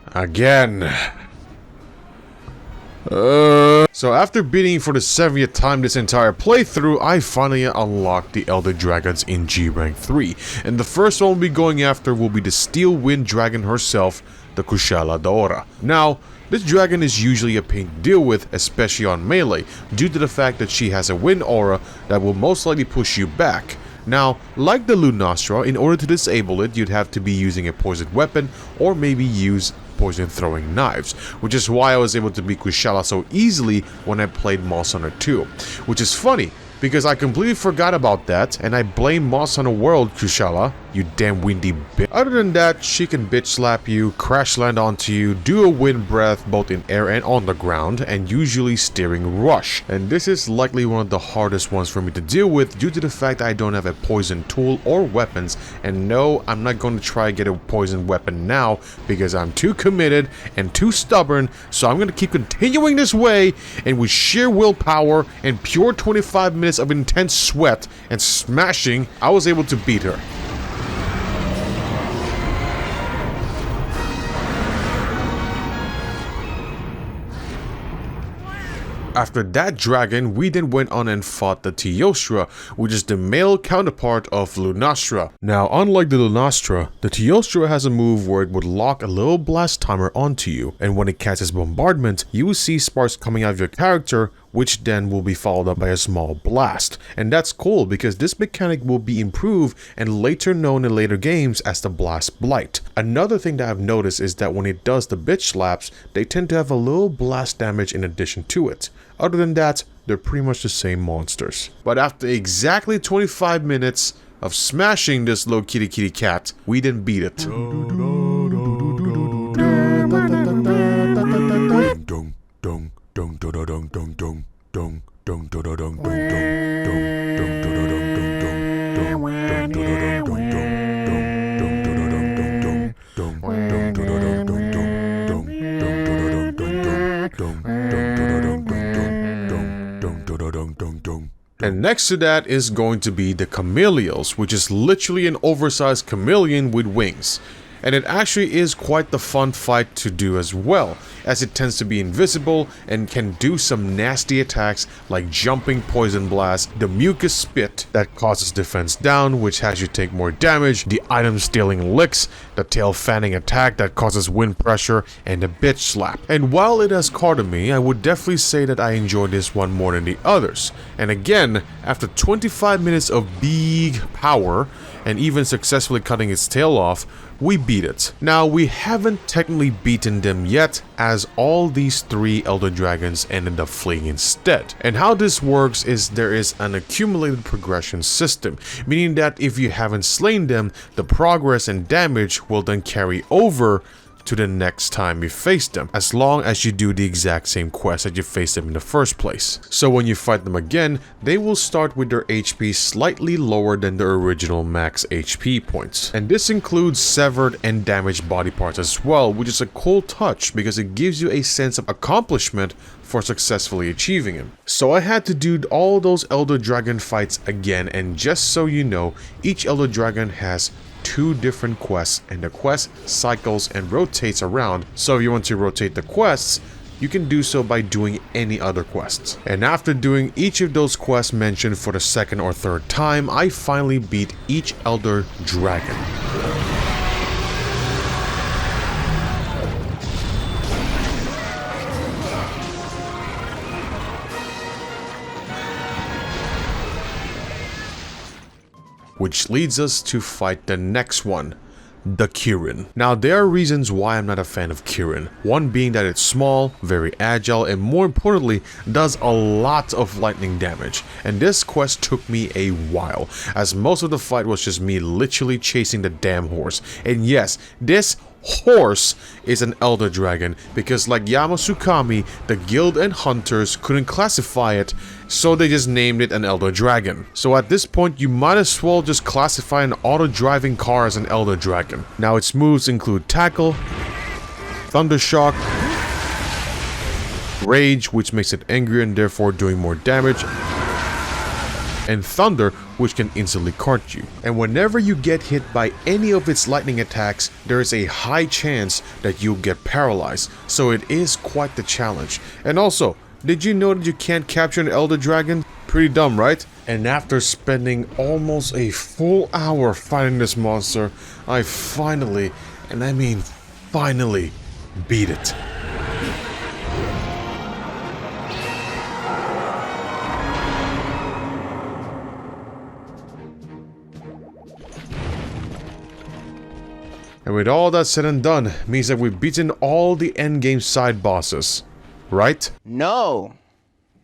Again. So after beating for the 70th time this entire playthrough, I finally unlocked the Elder Dragons in G rank 3. And the first one we'll be going after will be the Steel Wind Dragon herself, the Kushala Daora. Now, this dragon is usually a pain to deal with, especially on melee, due to the fact that she has a wind aura that will most likely push you back. Now, like the Lunastra, in order to disable it, you'd have to be using a poisoned weapon or maybe use poison throwing knives, which is why I was able to beat Kushala so easily when I played Monster Hunter 2. Which is funny, because I completely forgot about that, and I blame Monster Hunter World, Kushala, you damn windy bitch. Other than that, she can bitch slap you, crash land onto you, do a wind breath both in air and on the ground, and usually steering rush. And this is likely one of the hardest ones for me to deal with due to the fact that I don't have a poison tool or weapons, and no, I'm not going to try to get a poison weapon now because I'm too committed and too stubborn, so I'm going to keep continuing this way, and with sheer willpower and pure 25 minutes of intense sweat and smashing, I was able to beat her. after that dragon, we then went on and fought the Teostra, which is the male counterpart of Lunastra. Now, unlike the Lunastra, the Teostra has a move where it would lock a little blast timer onto you, and when it casts bombardment, you will see sparks coming out of your character, which then will be followed up by a small blast. And that's cool because this mechanic will be improved and later known in later games as the Blast Blight. Another thing that I've noticed is that when it does the bitch slaps, they tend to have a little blast damage in addition to it. Other than that, they're pretty much the same monsters. But after exactly 25 minutes of smashing this little kitty cat, we didn't beat it. And next to that is going to be the Chameleios, which is literally an oversized chameleon with wings. And it actually is quite the fun fight to do as well, as it tends to be invisible and can do some nasty attacks like jumping poison blast, the mucus spit that causes defense down, which has you take more damage, the item stealing licks, the tail fanning attack that causes wind pressure, and the bitch slap. And while it has caught me, I would definitely say that I enjoyed this one more than the others. And again, after 25 minutes of big power, and even successfully cutting its tail off, we beat it. Now, we haven't technically beaten them yet, as all these 3 Elder Dragons ended up fleeing instead. And how this works is there is an accumulated progression system, meaning that if you haven't slain them, the progress and damage will then carry over to the next time you face them, as long as you do the exact same quest that you faced them in the first place. So when you fight them again, they will start with their HP slightly lower than their original max HP points. And this includes severed and damaged body parts as well, which is a cool touch because it gives you a sense of accomplishment for successfully achieving him. So I had to do all those Elder Dragon fights again, and just so you know, each Elder Dragon has 2 different quests, and the quest cycles and rotates around. So if you want to rotate the quests, you can do so by doing any other quests. And after doing each of those quests mentioned for the second or third time, I finally beat each Elder Dragon. Which leads us to fight the next one, the Kirin. Now, there are reasons why I'm not a fan of Kirin. One being that it's small, very agile, and more importantly, does a lot of lightning damage. And this quest took me a while, as most of the fight was just me literally chasing the damn horse. And yes, this horse is an Elder Dragon, because like Yama Tsukami, the guild and hunters couldn't classify it, so they just named it an Elder Dragon. So at this point, you might as well just classify an auto-driving car as an Elder Dragon. Now, its moves include Tackle, Thunder Shock, Rage, which makes it angry and therefore doing more damage, and Thunder, which can instantly cart you. And whenever you get hit by any of its lightning attacks, there is a high chance that you'll get paralyzed, so it is quite the challenge. And also, did you know that you can't capture an Elder Dragon? Pretty dumb, right? And after spending almost a full hour fighting this monster, I finally, and I mean finally, beat it. And with all that said and done, means that we've beaten all the endgame side bosses, right? No.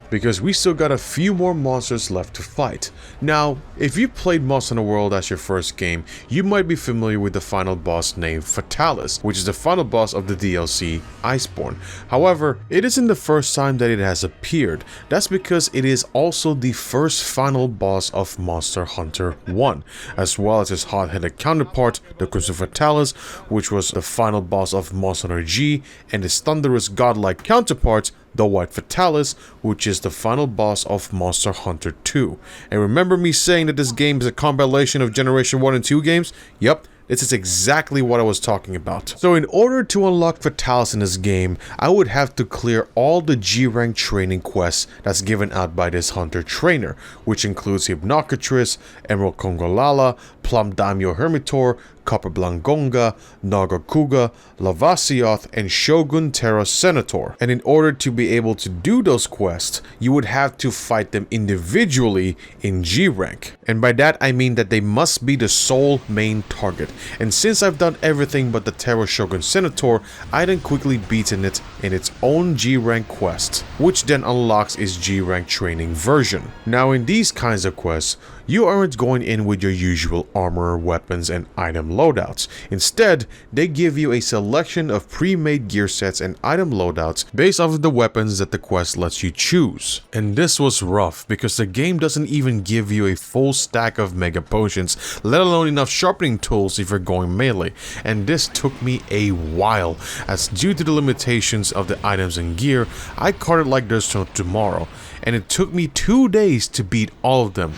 Because we still got a few more monsters left to fight. Now, if you played Monster Hunter World as your first game, you might be familiar with the final boss named Fatalis, which is the final boss of the DLC Iceborne. However, it isn't the first time that it has appeared. That's because it is also the first final boss of Monster Hunter 1, as well as its hot-headed counterpart, the Crimson Fatalis, which was the final boss of Monster Hunter G, and its thunderous godlike counterpart, the White Fatalis, which is the final boss of Monster Hunter 2. And remember me saying that this game is a compilation of Generation 1 and 2 games? Yep, This is exactly what I was talking about. So in order to unlock Fatalis in this game, I would have to clear all the G-rank training quests that's given out by this hunter trainer, which includes Hypnocatrice, Emerald Kongolala, Plum Daimyo Hermitor, Copper Blangonga, Nagakuga, Lavasio, and Shogun Terra Senator. And in order to be able to do those quests, you would have to fight them individually in G rank. And by that I mean that they must be the sole main target. And since I've done everything but the Terra Shogun Senator, I then quickly beaten it in its own G rank quest, which then unlocks its G rank training version. Now in these kinds of quests, you aren't going in with your usual armor, weapons, and item loadouts. Instead, they give you a selection of pre-made gear sets and item loadouts based off of the weapons that the quest lets you choose. And this was rough because the game doesn't even give you a full stack of mega potions, let alone enough sharpening tools if you're going melee. And this took me a while, as due to the limitations of the items and gear, I carded like there's no tomorrow. And it took me 2 days to beat all of them.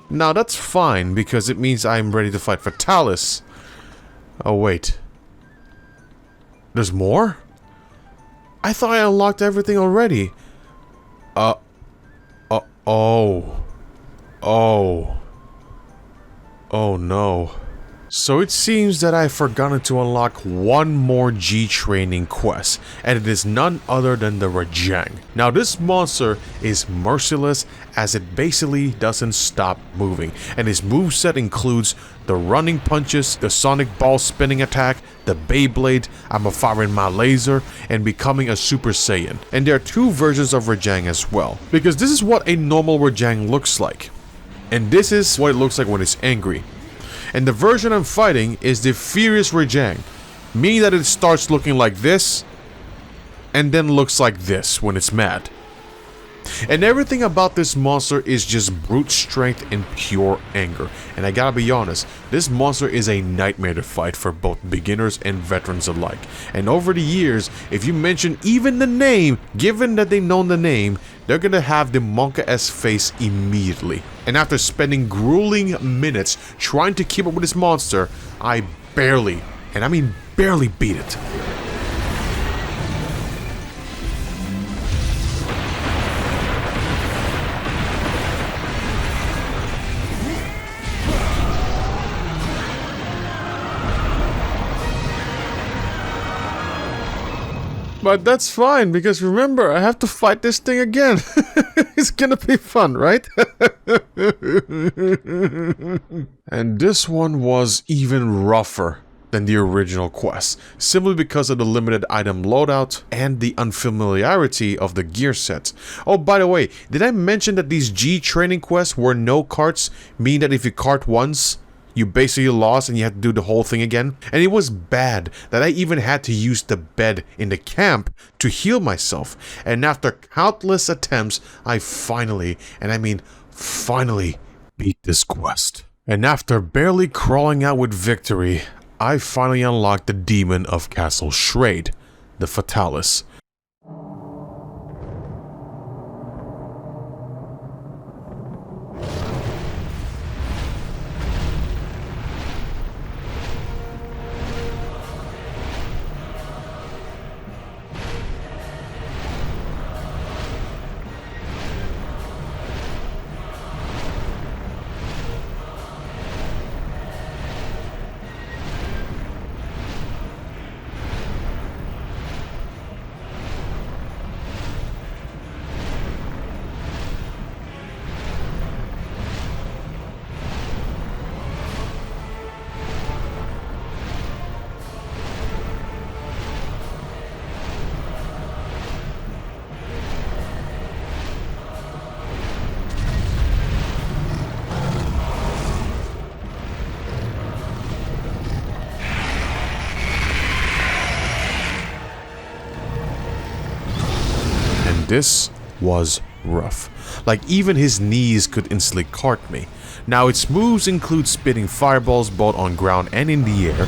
Now that's fine, because it means I'm ready to fight Fatalis. Oh wait. There's more? I thought I unlocked everything already. Oh no. So it seems that I've forgotten to unlock one more G training quest, and it is none other than the Rajang. Now this monster is merciless, as it basically doesn't stop moving, and his moveset includes the running punches, the sonic ball spinning attack, the Beyblade, I'm firing my laser, and becoming a Super Saiyan. And there are two versions of Rajang as well, because this is what a normal Rajang looks like, and this is what it looks like when it's angry. And the version I'm fighting is the Furious Rajang, meaning that it starts looking like this, and then looks like this when it's mad. And everything about this monster is just brute strength and pure anger. And I gotta be honest, this monster is a nightmare to fight for both beginners and veterans alike. And over the years, if you mention even the name, given that they know the name, they're gonna have the Monka-esque face immediately. And after spending grueling minutes trying to keep up with this monster, I barely, and I mean barely, beat it. But that's fine, because remember, I have to fight this thing again. It's gonna be fun, right? And this one was even rougher than the original quest, simply because of the limited item loadout and the unfamiliarity of the gear sets. Oh, by the way, did I mention that these G training quests were no carts, meaning that if you cart once, you basically lost and you had to do the whole thing again? And it was bad that I even had to use the bed in the camp to heal myself. And after countless attempts, I finally, and I mean finally, beat this quest. And after barely crawling out with victory, I finally unlocked the demon of Castle Shrade, the Fatalis. This was rough. Like, even his knees could instantly cart me. Now, its moves include spitting fireballs both on ground and in the air,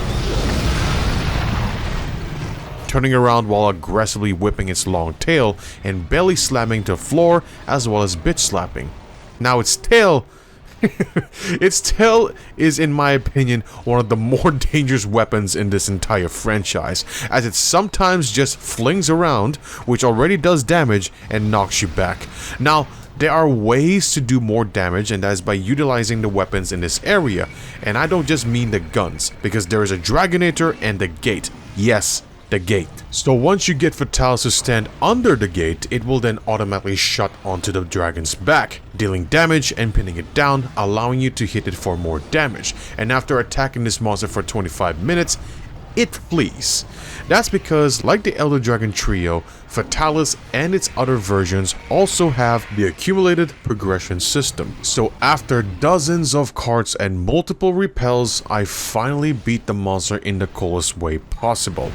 turning around while aggressively whipping its long tail and belly slamming the floor as well as bitch slapping. Now its tail is, in my opinion, one of the more dangerous weapons in this entire franchise, as it sometimes just flings around, which already does damage, and knocks you back. Now, there are ways to do more damage, and that is by utilizing the weapons in this area, and I don't just mean the guns, because there is a Dragonator and the gate. Yes, the gate. So once you get Fatalis to stand under the gate, it will then automatically shut onto the dragon's back, dealing damage and pinning it down, allowing you to hit it for more damage. And after attacking this monster for 25 minutes, it flees. That's because, like the Elder Dragon trio, Fatalis and its other versions also have the accumulated progression system. So after dozens of cards and multiple repels, I finally beat the monster in the coolest way possible.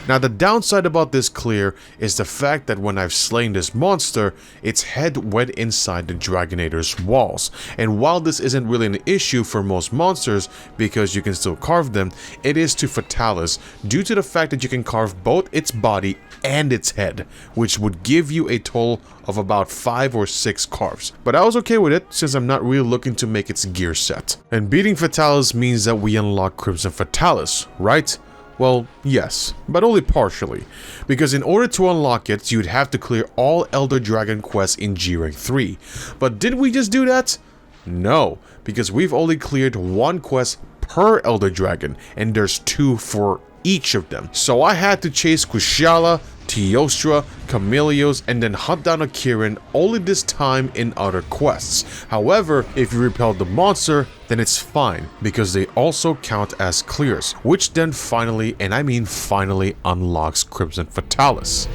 Now the downside about this clear is the fact that when I've slain this monster, its head went inside the Dragonator's walls. And while this isn't really an issue for most monsters because you can still carve them, it is to Fatalis due to the fact that you can carve both its body and its head, which would give you a total of about 5 or 6 carves. But I was okay with it since I'm not really looking to make its gear set. And beating Fatalis means that we unlock Crimson Fatalis, right? Well, yes, but only partially, because in order to unlock it, you'd have to clear all Elder Dragon quests in G-Rank 3. But did we just do that? No, because we've only cleared 1 quest per Elder Dragon, and there's 2 for each of them. So I had to chase Kushala, Teostra, Chameleios, and then hunt down a Kirin, only this time in other quests. However, if you repel the monster, then it's fine, because they also count as clears, which then finally, and I mean finally, unlocks Crimson Fatalis.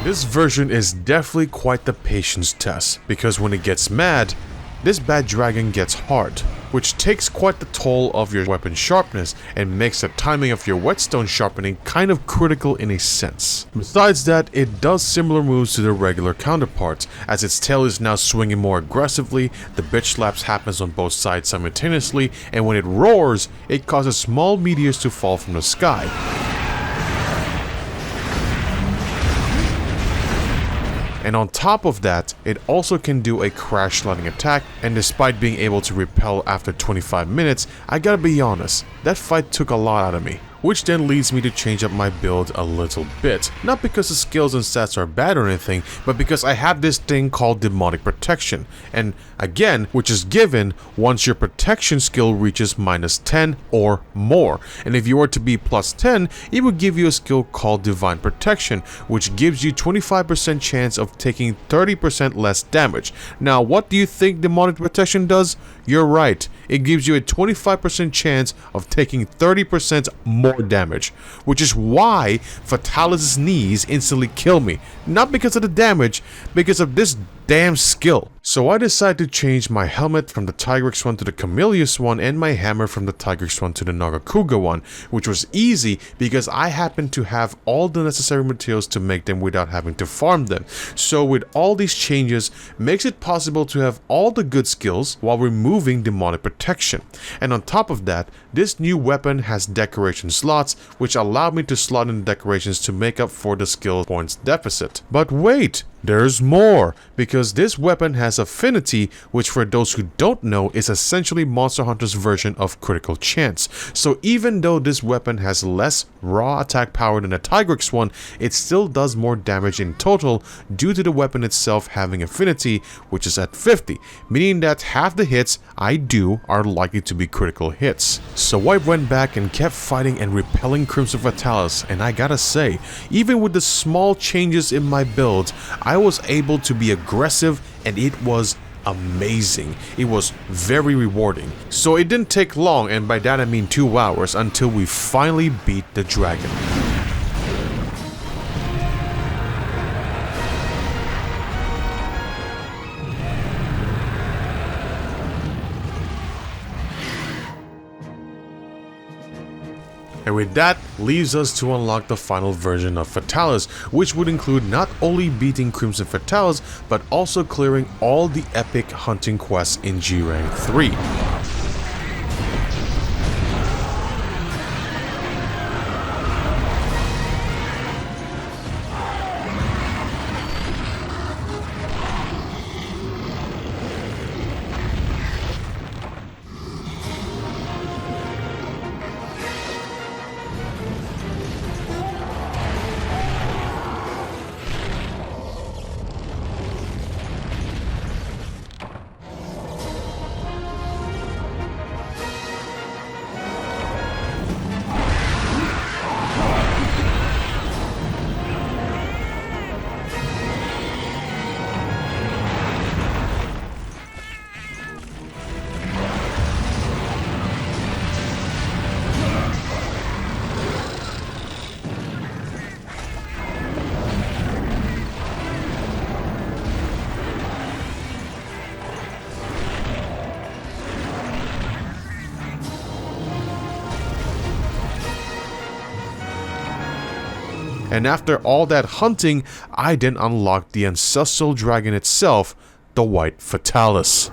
This version is definitely quite the patience test, because when it gets mad, this bad dragon gets hard, which takes quite the toll of your weapon sharpness and makes the timing of your whetstone sharpening kind of critical in a sense. Besides that, it does similar moves to the regular counterparts, as its tail is now swinging more aggressively, the bitch slaps happens on both sides simultaneously, and when it roars, it causes small meteors to fall from the sky. And on top of that, it also can do a crash landing attack, and despite being able to repel after 25 minutes, I gotta be honest, that fight took a lot out of me. Which then leads me to change up my build a little bit. Not because the skills and stats are bad or anything, but because I have this thing called demonic protection. And again, which is given once your protection skill reaches -10 or more. And if you were to be +10, it would give you a skill called divine protection, which gives you 25% chance of taking 30% less damage. Now, what do you think demonic protection does? You're right. It gives you a 25% chance of taking 30% more damage, which is why Fatalis' knees instantly kill me. Not because of the damage, because of this damn skill. So I decided to change my helmet from the tigrex one to the Chameleios one, and my hammer from the tigrex one to the Nagakuga one, which was easy because I happened to have all the necessary materials to make them without having to farm them. So with all these changes, makes it possible to have all the good skills while removing demonic protection. And on top of that, this new weapon has decoration slots, which allow me to slot in decorations to make up for the skill points deficit. But wait! There's more, because this weapon has affinity, which for those who don't know is essentially Monster Hunter's version of critical chance. So even though this weapon has less raw attack power than the tigrex one, it still does more damage in total due to the weapon itself having affinity, which is at 50, meaning that half the hits I do are likely to be critical hits. So I went back and kept fighting and repelling Crimson Fatalis, and I gotta say, even with the small changes in my build, I was able to be aggressive, and it was amazing. It was very rewarding. So it didn't take long, and by that I mean 2 hours, until we finally beat the dragon. And with that, leaves us to unlock the final version of Fatalis, which would include not only beating Crimson Fatalis, but also clearing all the epic hunting quests in G Rank 3. And after all that hunting, I then unlocked the ancestral dragon itself, the White Fatalis.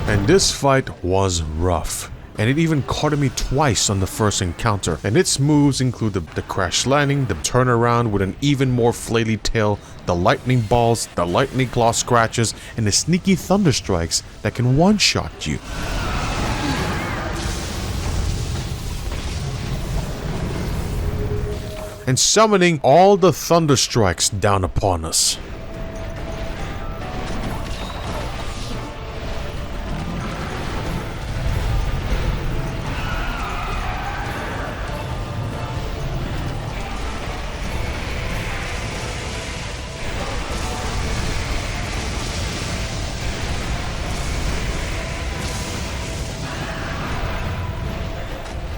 And this fight was rough, and it even caught me twice on the first encounter, and its moves include the crash landing, the turnaround with an even more flaily tail, the lightning balls, the lightning claw scratches, and the sneaky thunder strikes that can one-shot you. And summoning all the thunder strikes down upon us.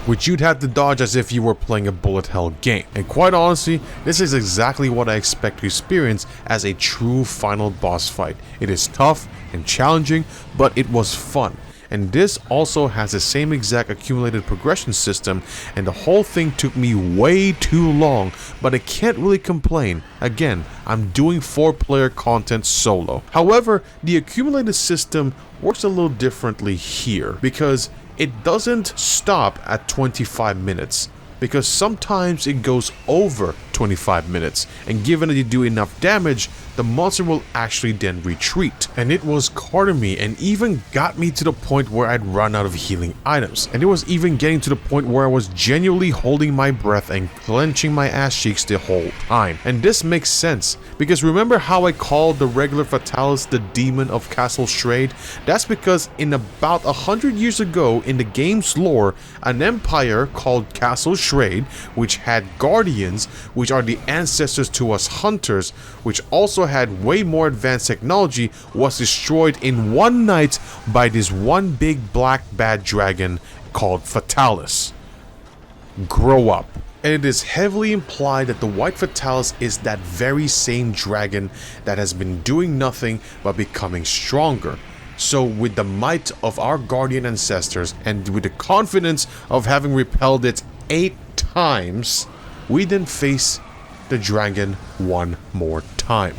Which you'd have to dodge as if you were playing a bullet hell game. And quite honestly, this is exactly what I expect to experience as a true final boss fight. It is tough and challenging, but it was fun. And this also has the same exact accumulated progression system, and the whole thing took me way too long, but I can't really complain. Again, I'm doing 4-player content solo. However, the accumulated system works a little differently here, because it doesn't stop at 25 minutes, because sometimes it goes over 25 minutes, and given that you do enough damage, the monster will actually then retreat. And it was carding me and even got me to the point where I'd run out of healing items. And it was even getting to the point where I was genuinely holding my breath and clenching my ass cheeks the whole time. And this makes sense, because remember how I called the regular Fatalis the demon of Castle Shrade? That's because in about 100 years ago in the game's lore, an empire called Castle Shrade, which had guardians, which are the ancestors to us hunters, which also had way more advanced technology, was destroyed in one night by this one big black bad dragon called Fatalis. Grow up. And it is heavily implied that the White Fatalis is that very same dragon that has been doing nothing but becoming stronger. So with the might of our guardian ancestors and with the confidence of having repelled it 8 times, we then face the dragon one more time.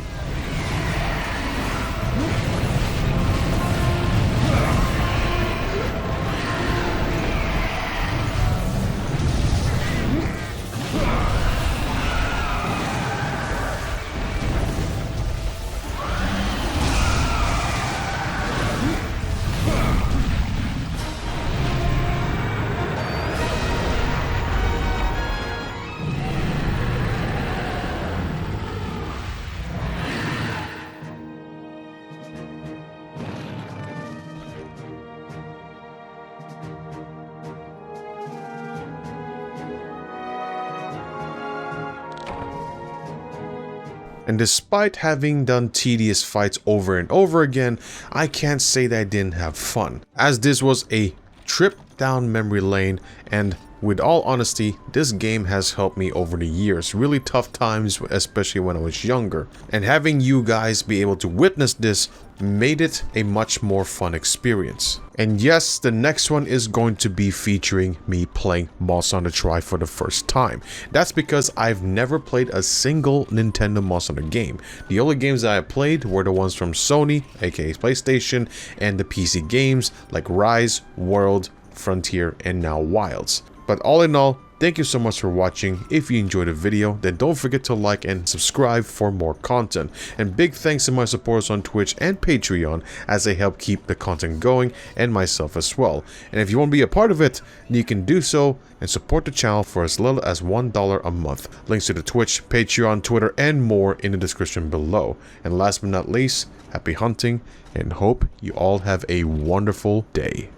And despite having done tedious fights over and over again, I can't say that I didn't have fun, as this was a trip down memory lane, and with all honesty, this game has helped me over the years. Really tough times, especially when I was younger. And having you guys be able to witness this made it a much more fun experience. And yes, the next one is going to be featuring me playing Monster Hunter Tri for the first time. That's because I've never played a single Nintendo Monster Hunter game. The only games that I played were the ones from Sony, aka PlayStation, and the PC games like Rise, World, Frontier, and now Wilds. But all in all, thank you so much for watching. If you enjoyed the video, then don't forget to like and subscribe for more content. And big thanks to my supporters on Twitch and Patreon, as they help keep the content going, and myself as well. And if you want to be a part of it, you can do so and support the channel for as little as $1 a month. Links to the Twitch, Patreon, Twitter, and more in the description below. And last but not least, happy hunting, and hope you all have a wonderful day.